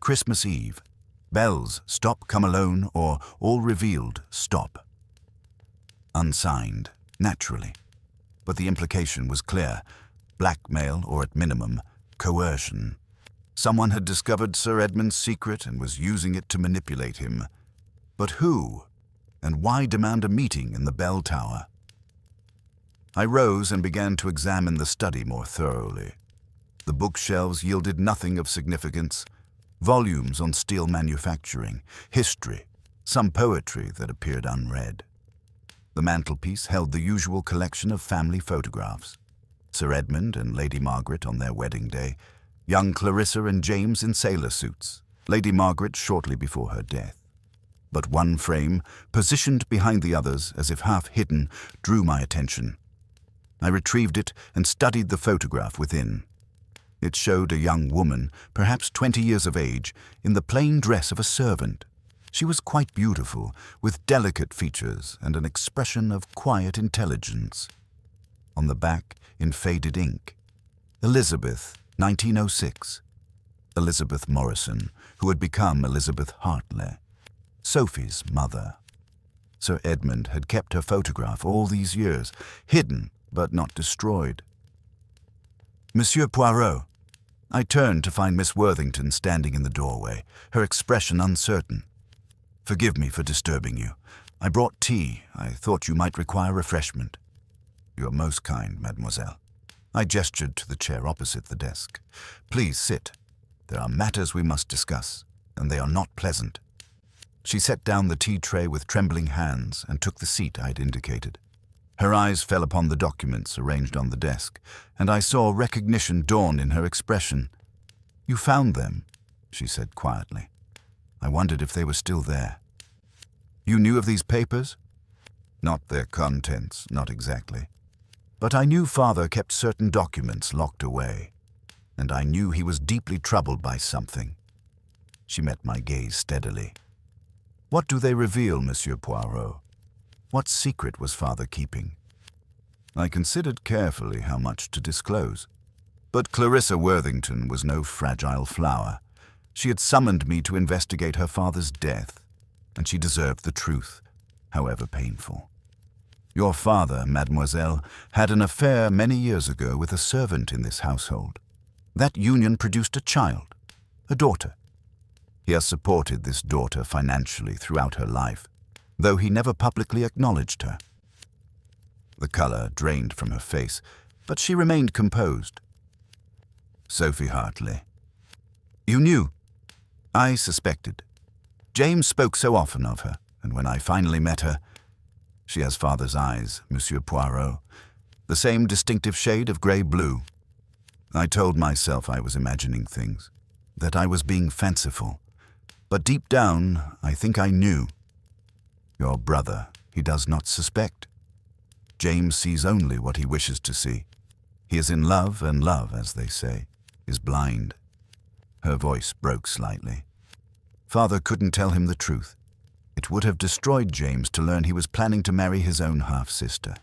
Christmas Eve. Bells, stop, come alone, or all revealed, stop. Unsigned, naturally. But the implication was clear. Blackmail, or at minimum, coercion. Someone had discovered Sir Edmund's secret and was using it to manipulate him. But who? And why demand a meeting in the bell tower? I rose and began to examine the study more thoroughly. The bookshelves yielded nothing of significance. Volumes on steel manufacturing, history, some poetry that appeared unread. The mantelpiece held the usual collection of family photographs. Sir Edmund and Lady Margaret on their wedding day, young Clarissa and James in sailor suits, Lady Margaret shortly before her death. But one frame, positioned behind the others as if half hidden, drew my attention. I retrieved it and studied the photograph within. It showed a young woman, perhaps 20 years of age, in the plain dress of a servant. She was quite beautiful, with delicate features and an expression of quiet intelligence. On the back, in faded ink, Elizabeth, 1906. Elizabeth Morrison, who had become Elizabeth Hartley, Sophie's mother. Sir Edmund had kept her photograph all these years, hidden but not destroyed. Monsieur Poirot, I turned to find Miss Worthington standing in the doorway, her expression uncertain. "Forgive me for disturbing you. I brought tea. I thought you might require refreshment." "You are most kind, mademoiselle." I gestured to the chair opposite the desk. "Please sit. There are matters we must discuss, and they are not pleasant." She set down the tea tray with trembling hands and took the seat I'd indicated. Her eyes fell upon the documents arranged on the desk, and I saw recognition dawn in her expression. "You found them," she said quietly. I wondered if they were still there. "You knew of these papers?" "Not their contents, not exactly. But I knew Father kept certain documents locked away, and I knew he was deeply troubled by something." She met my gaze steadily. "What do they reveal, Monsieur Poirot? What secret was Father keeping?" I considered carefully how much to disclose. But Clarissa Worthington was no fragile flower. She had summoned me to investigate her father's death, and she deserved the truth, however painful. "Your father, mademoiselle, had an affair many years ago with a servant in this household. That union produced a child, a daughter. He has supported this daughter financially throughout her life, though he never publicly acknowledged her." The color drained from her face, but she remained composed. "Sophie Hartley." "You knew?" "I suspected. James spoke so often of her, and when I finally met her, she has Father's eyes, Monsieur Poirot, the same distinctive shade of grey-blue. I told myself I was imagining things, that I was being fanciful, but deep down I think I knew. Your brother, he does not suspect. James sees only what he wishes to see. He is in love, and love, as they say, is blind." Her voice broke slightly. "Father couldn't tell him the truth. It would have destroyed James to learn he was planning to marry his own half-sister.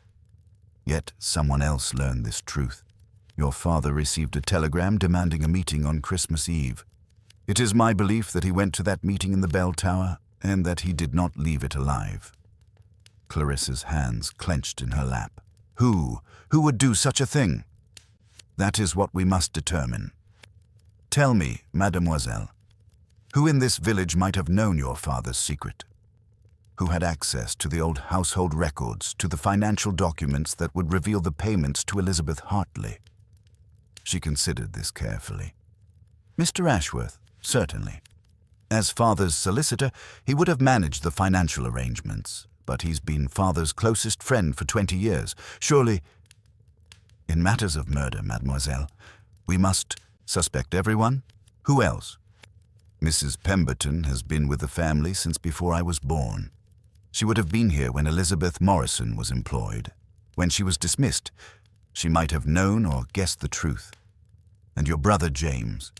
Yet someone else learned this truth. Your father received a telegram demanding a meeting on Christmas Eve. It is my belief that he went to that meeting in the bell tower and that he did not leave it alive." Clarissa's hands clenched in her lap. Who would do such a thing?" "That is what we must determine. Tell me, mademoiselle, who in this village might have known your father's secret? Who had access to the old household records, to the financial documents that would reveal the payments to Elizabeth Hartley?" She considered this carefully. "Mr. Ashworth, certainly. As Father's solicitor, he would have managed the financial arrangements, but he's been Father's closest friend for 20 years. Surely, in matters of murder, mademoiselle, we must suspect everyone? Who else? Mrs. Pemberton has been with the family since before I was born. She would have been here when Elizabeth Morrison was employed. When she was dismissed, she might have known or guessed the truth. And your brother James,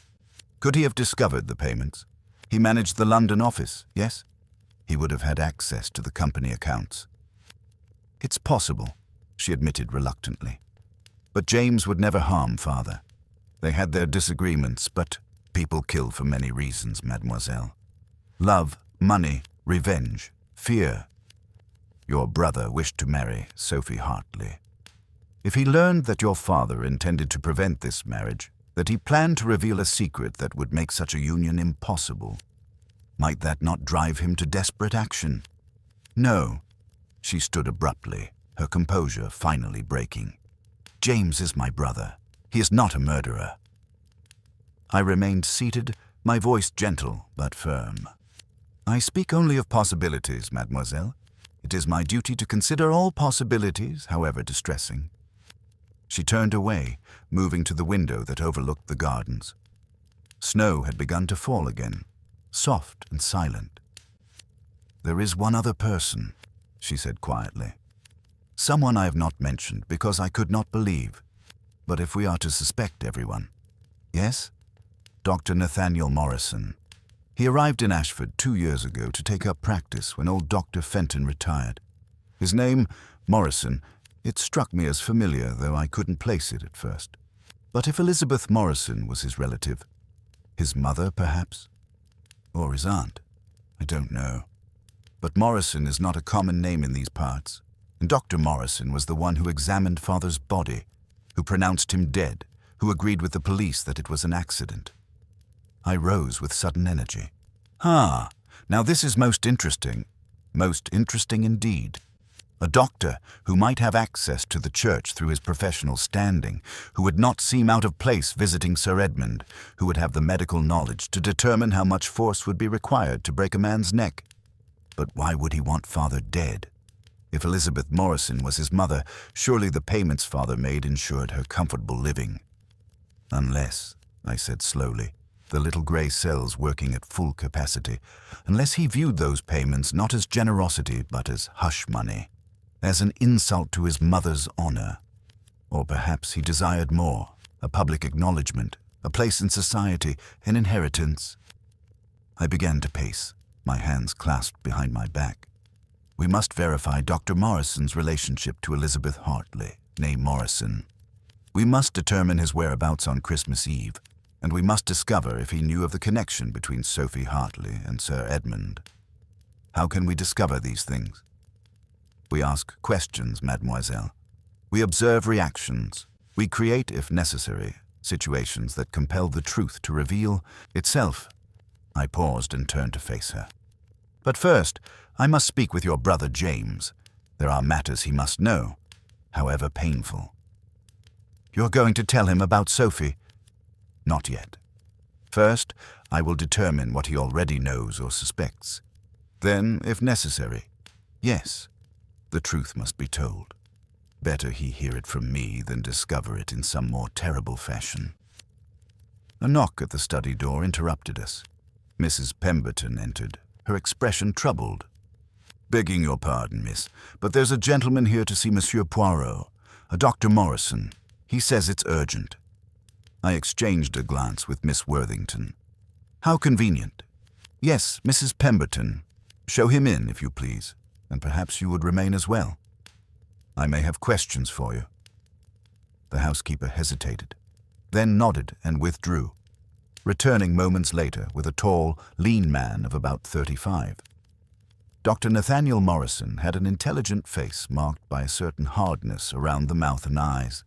could he have discovered the payments? He managed the London office, yes? He would have had access to the company accounts. It's possible, she admitted reluctantly. But James would never harm Father. They had their disagreements, but people kill for many reasons, mademoiselle. Love, money, revenge, fear. Your brother wished to marry Sophie Hartley. If he learned that your father intended to prevent this marriage, that he planned to reveal a secret that would make such a union impossible, might that not drive him to desperate action? No. She stood abruptly, her composure finally breaking. James is my brother. He is not a murderer. I remained seated, my voice gentle but firm. I speak only of possibilities, mademoiselle. It is my duty to consider all possibilities, however distressing. She turned away, moving to the window that overlooked the gardens. Snow had begun to fall again, soft and silent. There is one other person, she said quietly. Someone I have not mentioned because I could not believe. But if we are to suspect everyone. Yes? Dr. Nathaniel Morrison. He arrived in Ashford 2 years ago to take up practice when old Dr. Fenton retired. His name, Morrison, it struck me as familiar, though I couldn't place it at first. But if Elizabeth Morrison was his relative, his mother, perhaps? Or his aunt? I don't know. But Morrison is not a common name in these parts, and Dr. Morrison was the one who examined Father's body, who pronounced him dead, who agreed with the police that it was an accident. I rose with sudden energy. Ah, now this is most interesting. Most interesting indeed. A doctor who might have access to the church through his professional standing, who would not seem out of place visiting Sir Edmund, who would have the medical knowledge to determine how much force would be required to break a man's neck. But why would he want father dead? If Elizabeth Morrison was his mother, surely the payments father made ensured her comfortable living. Unless, I said slowly, the little grey cells working at full capacity, unless he viewed those payments not as generosity but as hush money, as an insult to his mother's honor. Or perhaps he desired more, a public acknowledgement, a place in society, an inheritance. I began to pace, my hands clasped behind my back. We must verify Dr. Morrison's relationship to Elizabeth Hartley, née Morrison. We must determine his whereabouts on Christmas Eve, and we must discover if he knew of the connection between Sophie Hartley and Sir Edmund. How can we discover these things? We ask questions, mademoiselle. We observe reactions. We create, if necessary, situations that compel the truth to reveal itself. I paused and turned to face her. But first, I must speak with your brother James. There are matters he must know, however painful. You're going to tell him about Sophie? Not yet. First, I will determine what he already knows or suspects. Then, if necessary, yes, the truth must be told. Better he hear it from me than discover it in some more terrible fashion. A knock at the study door interrupted us. Mrs. Pemberton entered, her expression troubled. "Begging your pardon, miss, but there's a gentleman here to see Monsieur Poirot, a Dr. Morrison. He says it's urgent." I exchanged a glance with Miss Worthington. "How convenient. Yes, Mrs. Pemberton. Show him in, if you please, and perhaps you would remain as well. I may have questions for you." The housekeeper hesitated, then nodded and withdrew, returning moments later with a tall, lean man of about 35. Dr. Nathaniel Morrison had an intelligent face marked by a certain hardness around the mouth and eyes.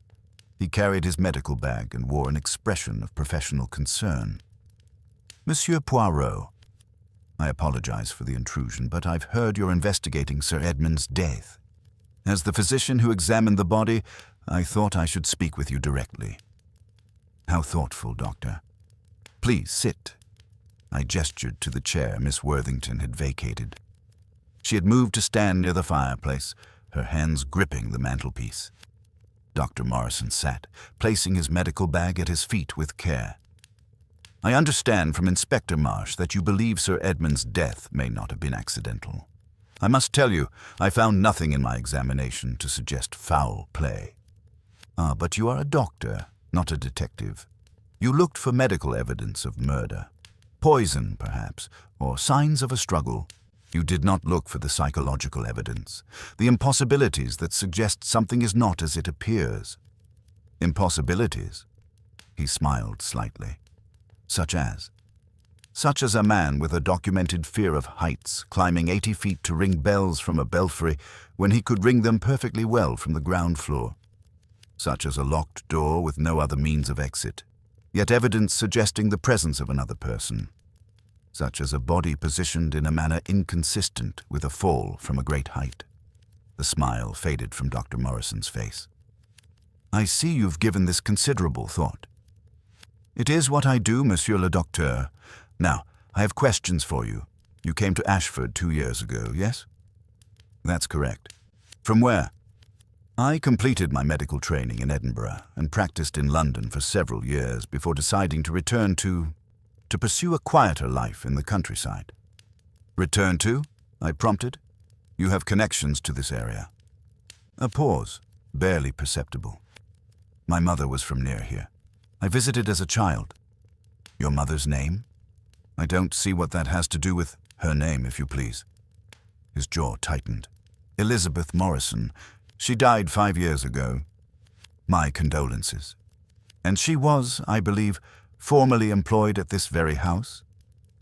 He carried his medical bag and wore an expression of professional concern. "Monsieur Poirot, I apologize for the intrusion, but I've heard you're investigating Sir Edmund's death. As the physician who examined the body, I thought I should speak with you directly." "How thoughtful, Doctor. Please sit." I gestured to the chair Miss Worthington had vacated. She had moved to stand near the fireplace, her hands gripping the mantelpiece. Dr. Morrison sat, placing his medical bag at his feet with care. "I understand from Inspector Marsh that you believe Sir Edmund's death may not have been accidental. I must tell you, I found nothing in my examination to suggest foul play." "Ah, but you are a doctor, not a detective. You looked for medical evidence of murder. Poison, perhaps, or signs of a struggle. You did not look for the psychological evidence, the impossibilities that suggest something is not as it appears." "Impossibilities?" He smiled slightly. "Such as?" "Such as a man with a documented fear of heights, climbing 80 feet to ring bells from a belfry when he could ring them perfectly well from the ground floor. Such as a locked door with no other means of exit, yet evidence suggesting the presence of another person. Such as a body positioned in a manner inconsistent with a fall from a great height." The smile faded from Dr. Morrison's face. "I see you've given this considerable thought." "It is what I do, Monsieur le Docteur. Now, I have questions for you. You came to Ashford 2 years ago, yes?" "That's correct." "From where?" "I completed my medical training in Edinburgh and practiced in London for several years before deciding to return to pursue a quieter life in the countryside." "Return to?" I prompted. "You have connections to this area." A pause, barely perceptible. "My mother was from near here. I visited as a child." "Your mother's name?" "I don't see what that has to do with—" "Her name, if you please." His jaw tightened. "Elizabeth Morrison. She died 5 years ago." "My condolences." "And she was, I believe, formerly employed at this very house?"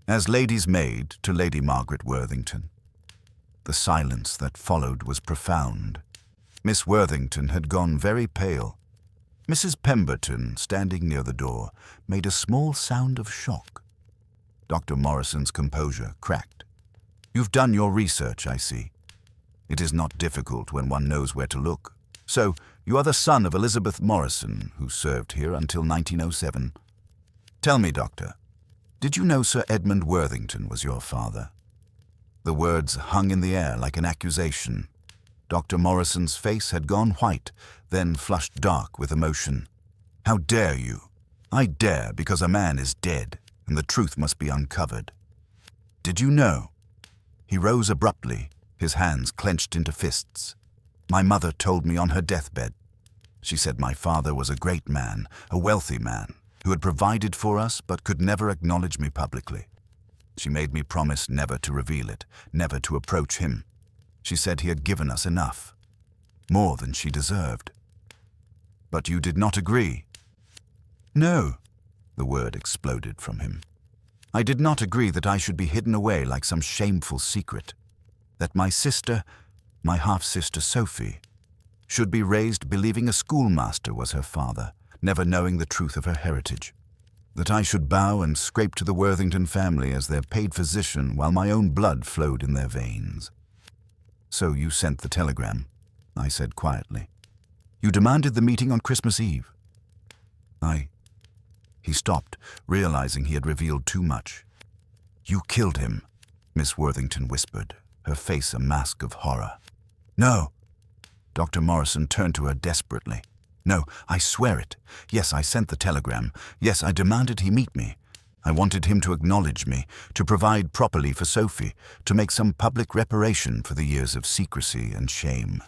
"As lady's maid to Lady Margaret Worthington." The silence that followed was profound. Miss Worthington had gone very pale. Mrs. Pemberton, standing near the door, made a small sound of shock. Dr. Morrison's composure cracked. "You've done your research, I see. It is not difficult when one knows where to look. So, you are the son of Elizabeth Morrison, who served here until 1907. Tell me, Doctor, did you know Sir Edmund Worthington was your father?" The words hung in the air like an accusation. Dr. Morrison's face had gone white, then flushed dark with emotion. "How dare you? I dare because a man is dead, and the truth must be uncovered. Did you know?" He rose abruptly, his hands clenched into fists. "My mother told me on her deathbed. She said my father was a great man, a wealthy man, who had provided for us but could never acknowledge me publicly. She made me promise never to reveal it, never to approach him. She said he had given us enough, more than she deserved." "But you did not agree?" "No," the word exploded from him. "I did not agree that I should be hidden away like some shameful secret, that my sister, my half-sister Sophie, should be raised believing a schoolmaster was her father, never knowing the truth of her heritage, that I should bow and scrape to the Worthington family as their paid physician while my own blood flowed in their veins." "So you sent the telegram," I said quietly. "You demanded the meeting on Christmas Eve." He stopped, realizing he had revealed too much. "You killed him," Miss Worthington whispered, her face a mask of horror. "No." Dr. Morrison turned to her desperately. "No, I swear it. Yes, I sent the telegram. Yes, I demanded he meet me. I wanted him to acknowledge me, to provide properly for Sophie, to make some public reparation for the years of secrecy and shame.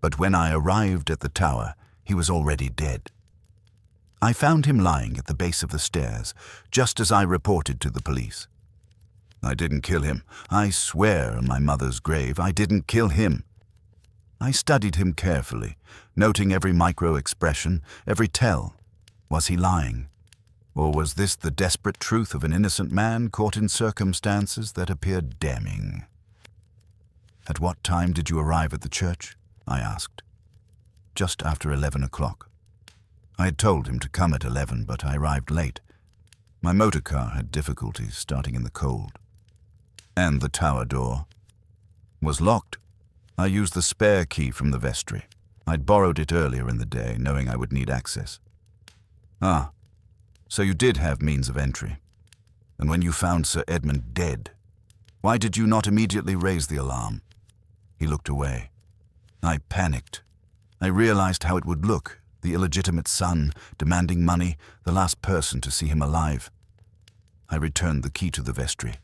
But when I arrived at the tower, he was already dead. I found him lying at the base of the stairs, just as I reported to the police. I didn't kill him. I swear on my mother's grave, I didn't kill him. I studied him carefully, noting every micro-expression, every tell. Was he lying? Or was this the desperate truth of an innocent man caught in circumstances that appeared damning? "At what time did you arrive at the church?" I asked. "Just after 11 o'clock. I had told him to come at 11, but I arrived late. My motor car had difficulties starting in the cold. And the tower door was locked. I used the spare key from the vestry. I'd borrowed it earlier in the day, knowing I would need access." "Ah, so you did have means of entry. And when you found Sir Edmund dead, why did you not immediately raise the alarm?" He looked away. "I panicked. I realized how it would look, the illegitimate son, demanding money, the last person to see him alive. I returned the key to the vestry,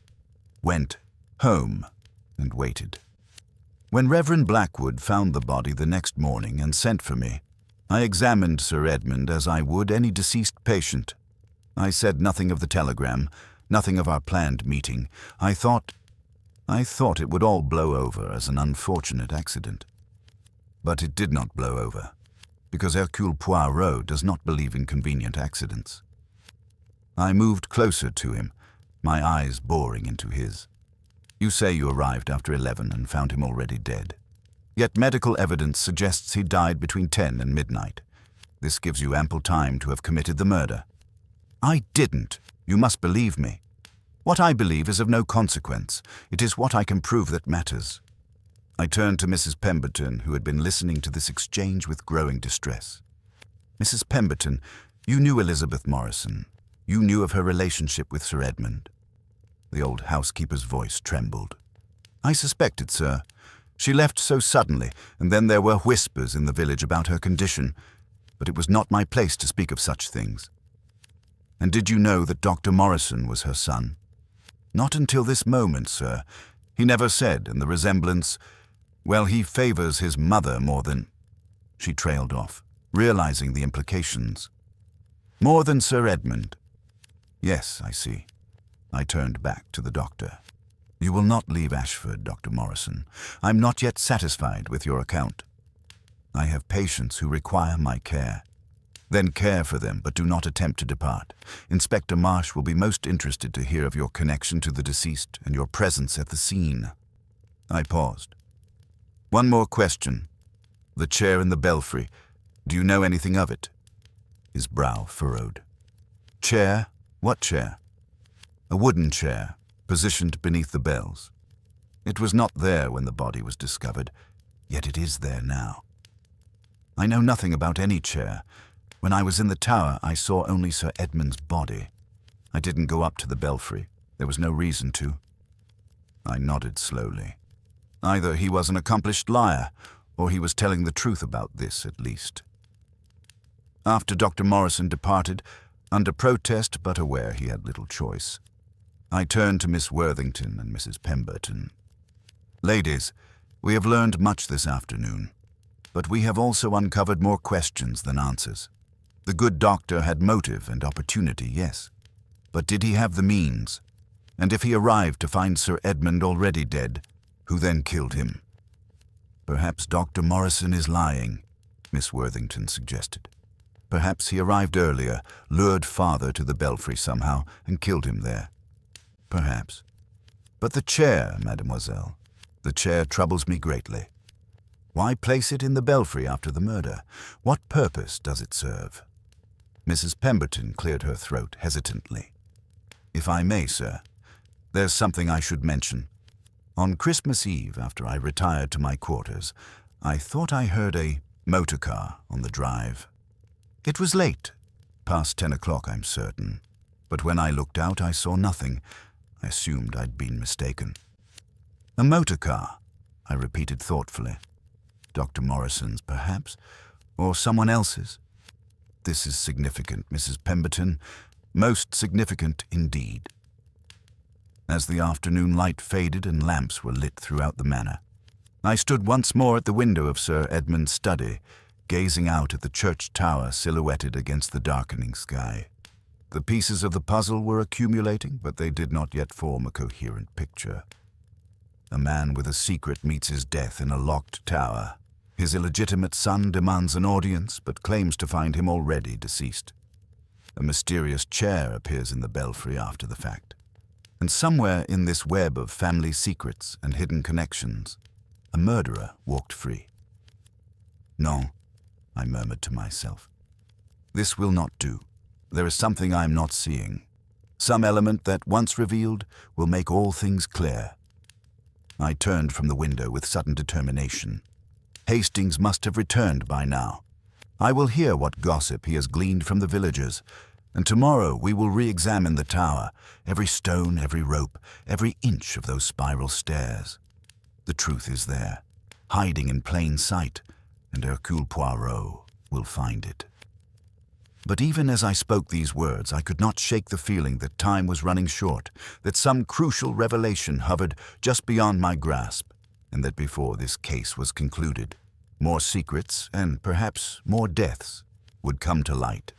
went home, and waited. When Reverend Blackwood found the body the next morning and sent for me, I examined Sir Edmund as I would any deceased patient. I said nothing of the telegram, nothing of our planned meeting. I thought it would all blow over as an unfortunate accident. But it did not blow over, because Hercule Poirot does not believe in convenient accidents. I moved closer to him, my eyes boring into his. You say you arrived after 11 and found him already dead. Yet medical evidence suggests he died between 10 and midnight. This gives you ample time to have committed the murder. I didn't. You must believe me. What I believe is of no consequence. It is what I can prove that matters." I turned to Mrs. Pemberton, who had been listening to this exchange with growing distress. "Mrs. Pemberton, you knew Elizabeth Morrison. You knew of her relationship with Sir Edmund." The old housekeeper's voice trembled. "I suspected, sir. She left so suddenly, and then there were whispers in the village about her condition, but it was not my place to speak of such things." "And did you know that Dr. Morrison was her son?" "Not until this moment, sir. He never said, and the resemblance, well, he favors his mother more than—" She trailed off, realizing the implications. "More than Sir Edmund." "Yes, I see." I turned back to the doctor. "You will not leave Ashford, Dr. Morrison. I'm not yet satisfied with your account. I have patients who require my care. Then care for them, but do not attempt to depart. Inspector Marsh will be most interested to hear of your connection to the deceased and your presence at the scene." I paused. "One more question. The chair in the belfry. Do you know anything of it?" His brow furrowed. Chair? What chair? A wooden chair, positioned beneath the bells. It was not there when the body was discovered, yet it is there now. I know nothing about any chair. When I was in the tower, I saw only Sir Edmund's body. I didn't go up to the belfry. There was no reason to. I nodded slowly. Either he was an accomplished liar, or he was telling the truth about this, at least. After Dr. Morrison departed, under protest but aware he had little choice, I turned to Miss Worthington and Mrs. Pemberton. Ladies, we have learned much this afternoon, but we have also uncovered more questions than answers. The good doctor had motive and opportunity, yes, but did he have the means? And if he arrived to find Sir Edmund already dead, who then killed him? Perhaps Dr. Morrison is lying, Miss Worthington suggested. Perhaps he arrived earlier, lured father to the belfry somehow, and killed him there. Perhaps. But the chair, mademoiselle, the chair troubles me greatly. Why place it in the belfry after the murder? What purpose does it serve? Mrs. Pemberton cleared her throat hesitantly. If I may, sir, there's something I should mention. On Christmas Eve, after I retired to my quarters, I thought I heard a motor car on the drive. It was late, past 10 o'clock, I'm certain, but when I looked out I saw nothing. I assumed I'd been mistaken. A motor car, I repeated thoughtfully. Dr. Morrison's, perhaps, or someone else's. This is significant, Mrs. Pemberton, most significant indeed. As the afternoon light faded and lamps were lit throughout the manor, I stood once more at the window of Sir Edmund's study, gazing out at the church tower silhouetted against the darkening sky. The pieces of the puzzle were accumulating, but they did not yet form a coherent picture. A man with a secret meets his death in a locked tower. His illegitimate son demands an audience, but claims to find him already deceased. A mysterious chair appears in the belfry after the fact. And somewhere in this web of family secrets and hidden connections, a murderer walked free. No, I murmured to myself. This will not do. There is something I am not seeing. Some element that, once revealed, will make all things clear. I turned from the window with sudden determination. Hastings must have returned by now. I will hear what gossip he has gleaned from the villagers, and tomorrow we will re-examine the tower, every stone, every rope, every inch of those spiral stairs. The truth is there, hiding in plain sight, and Hercule Poirot will find it. But even as I spoke these words, I could not shake the feeling that time was running short, that some crucial revelation hovered just beyond my grasp, and that before this case was concluded, more secrets, and perhaps more deaths, would come to light.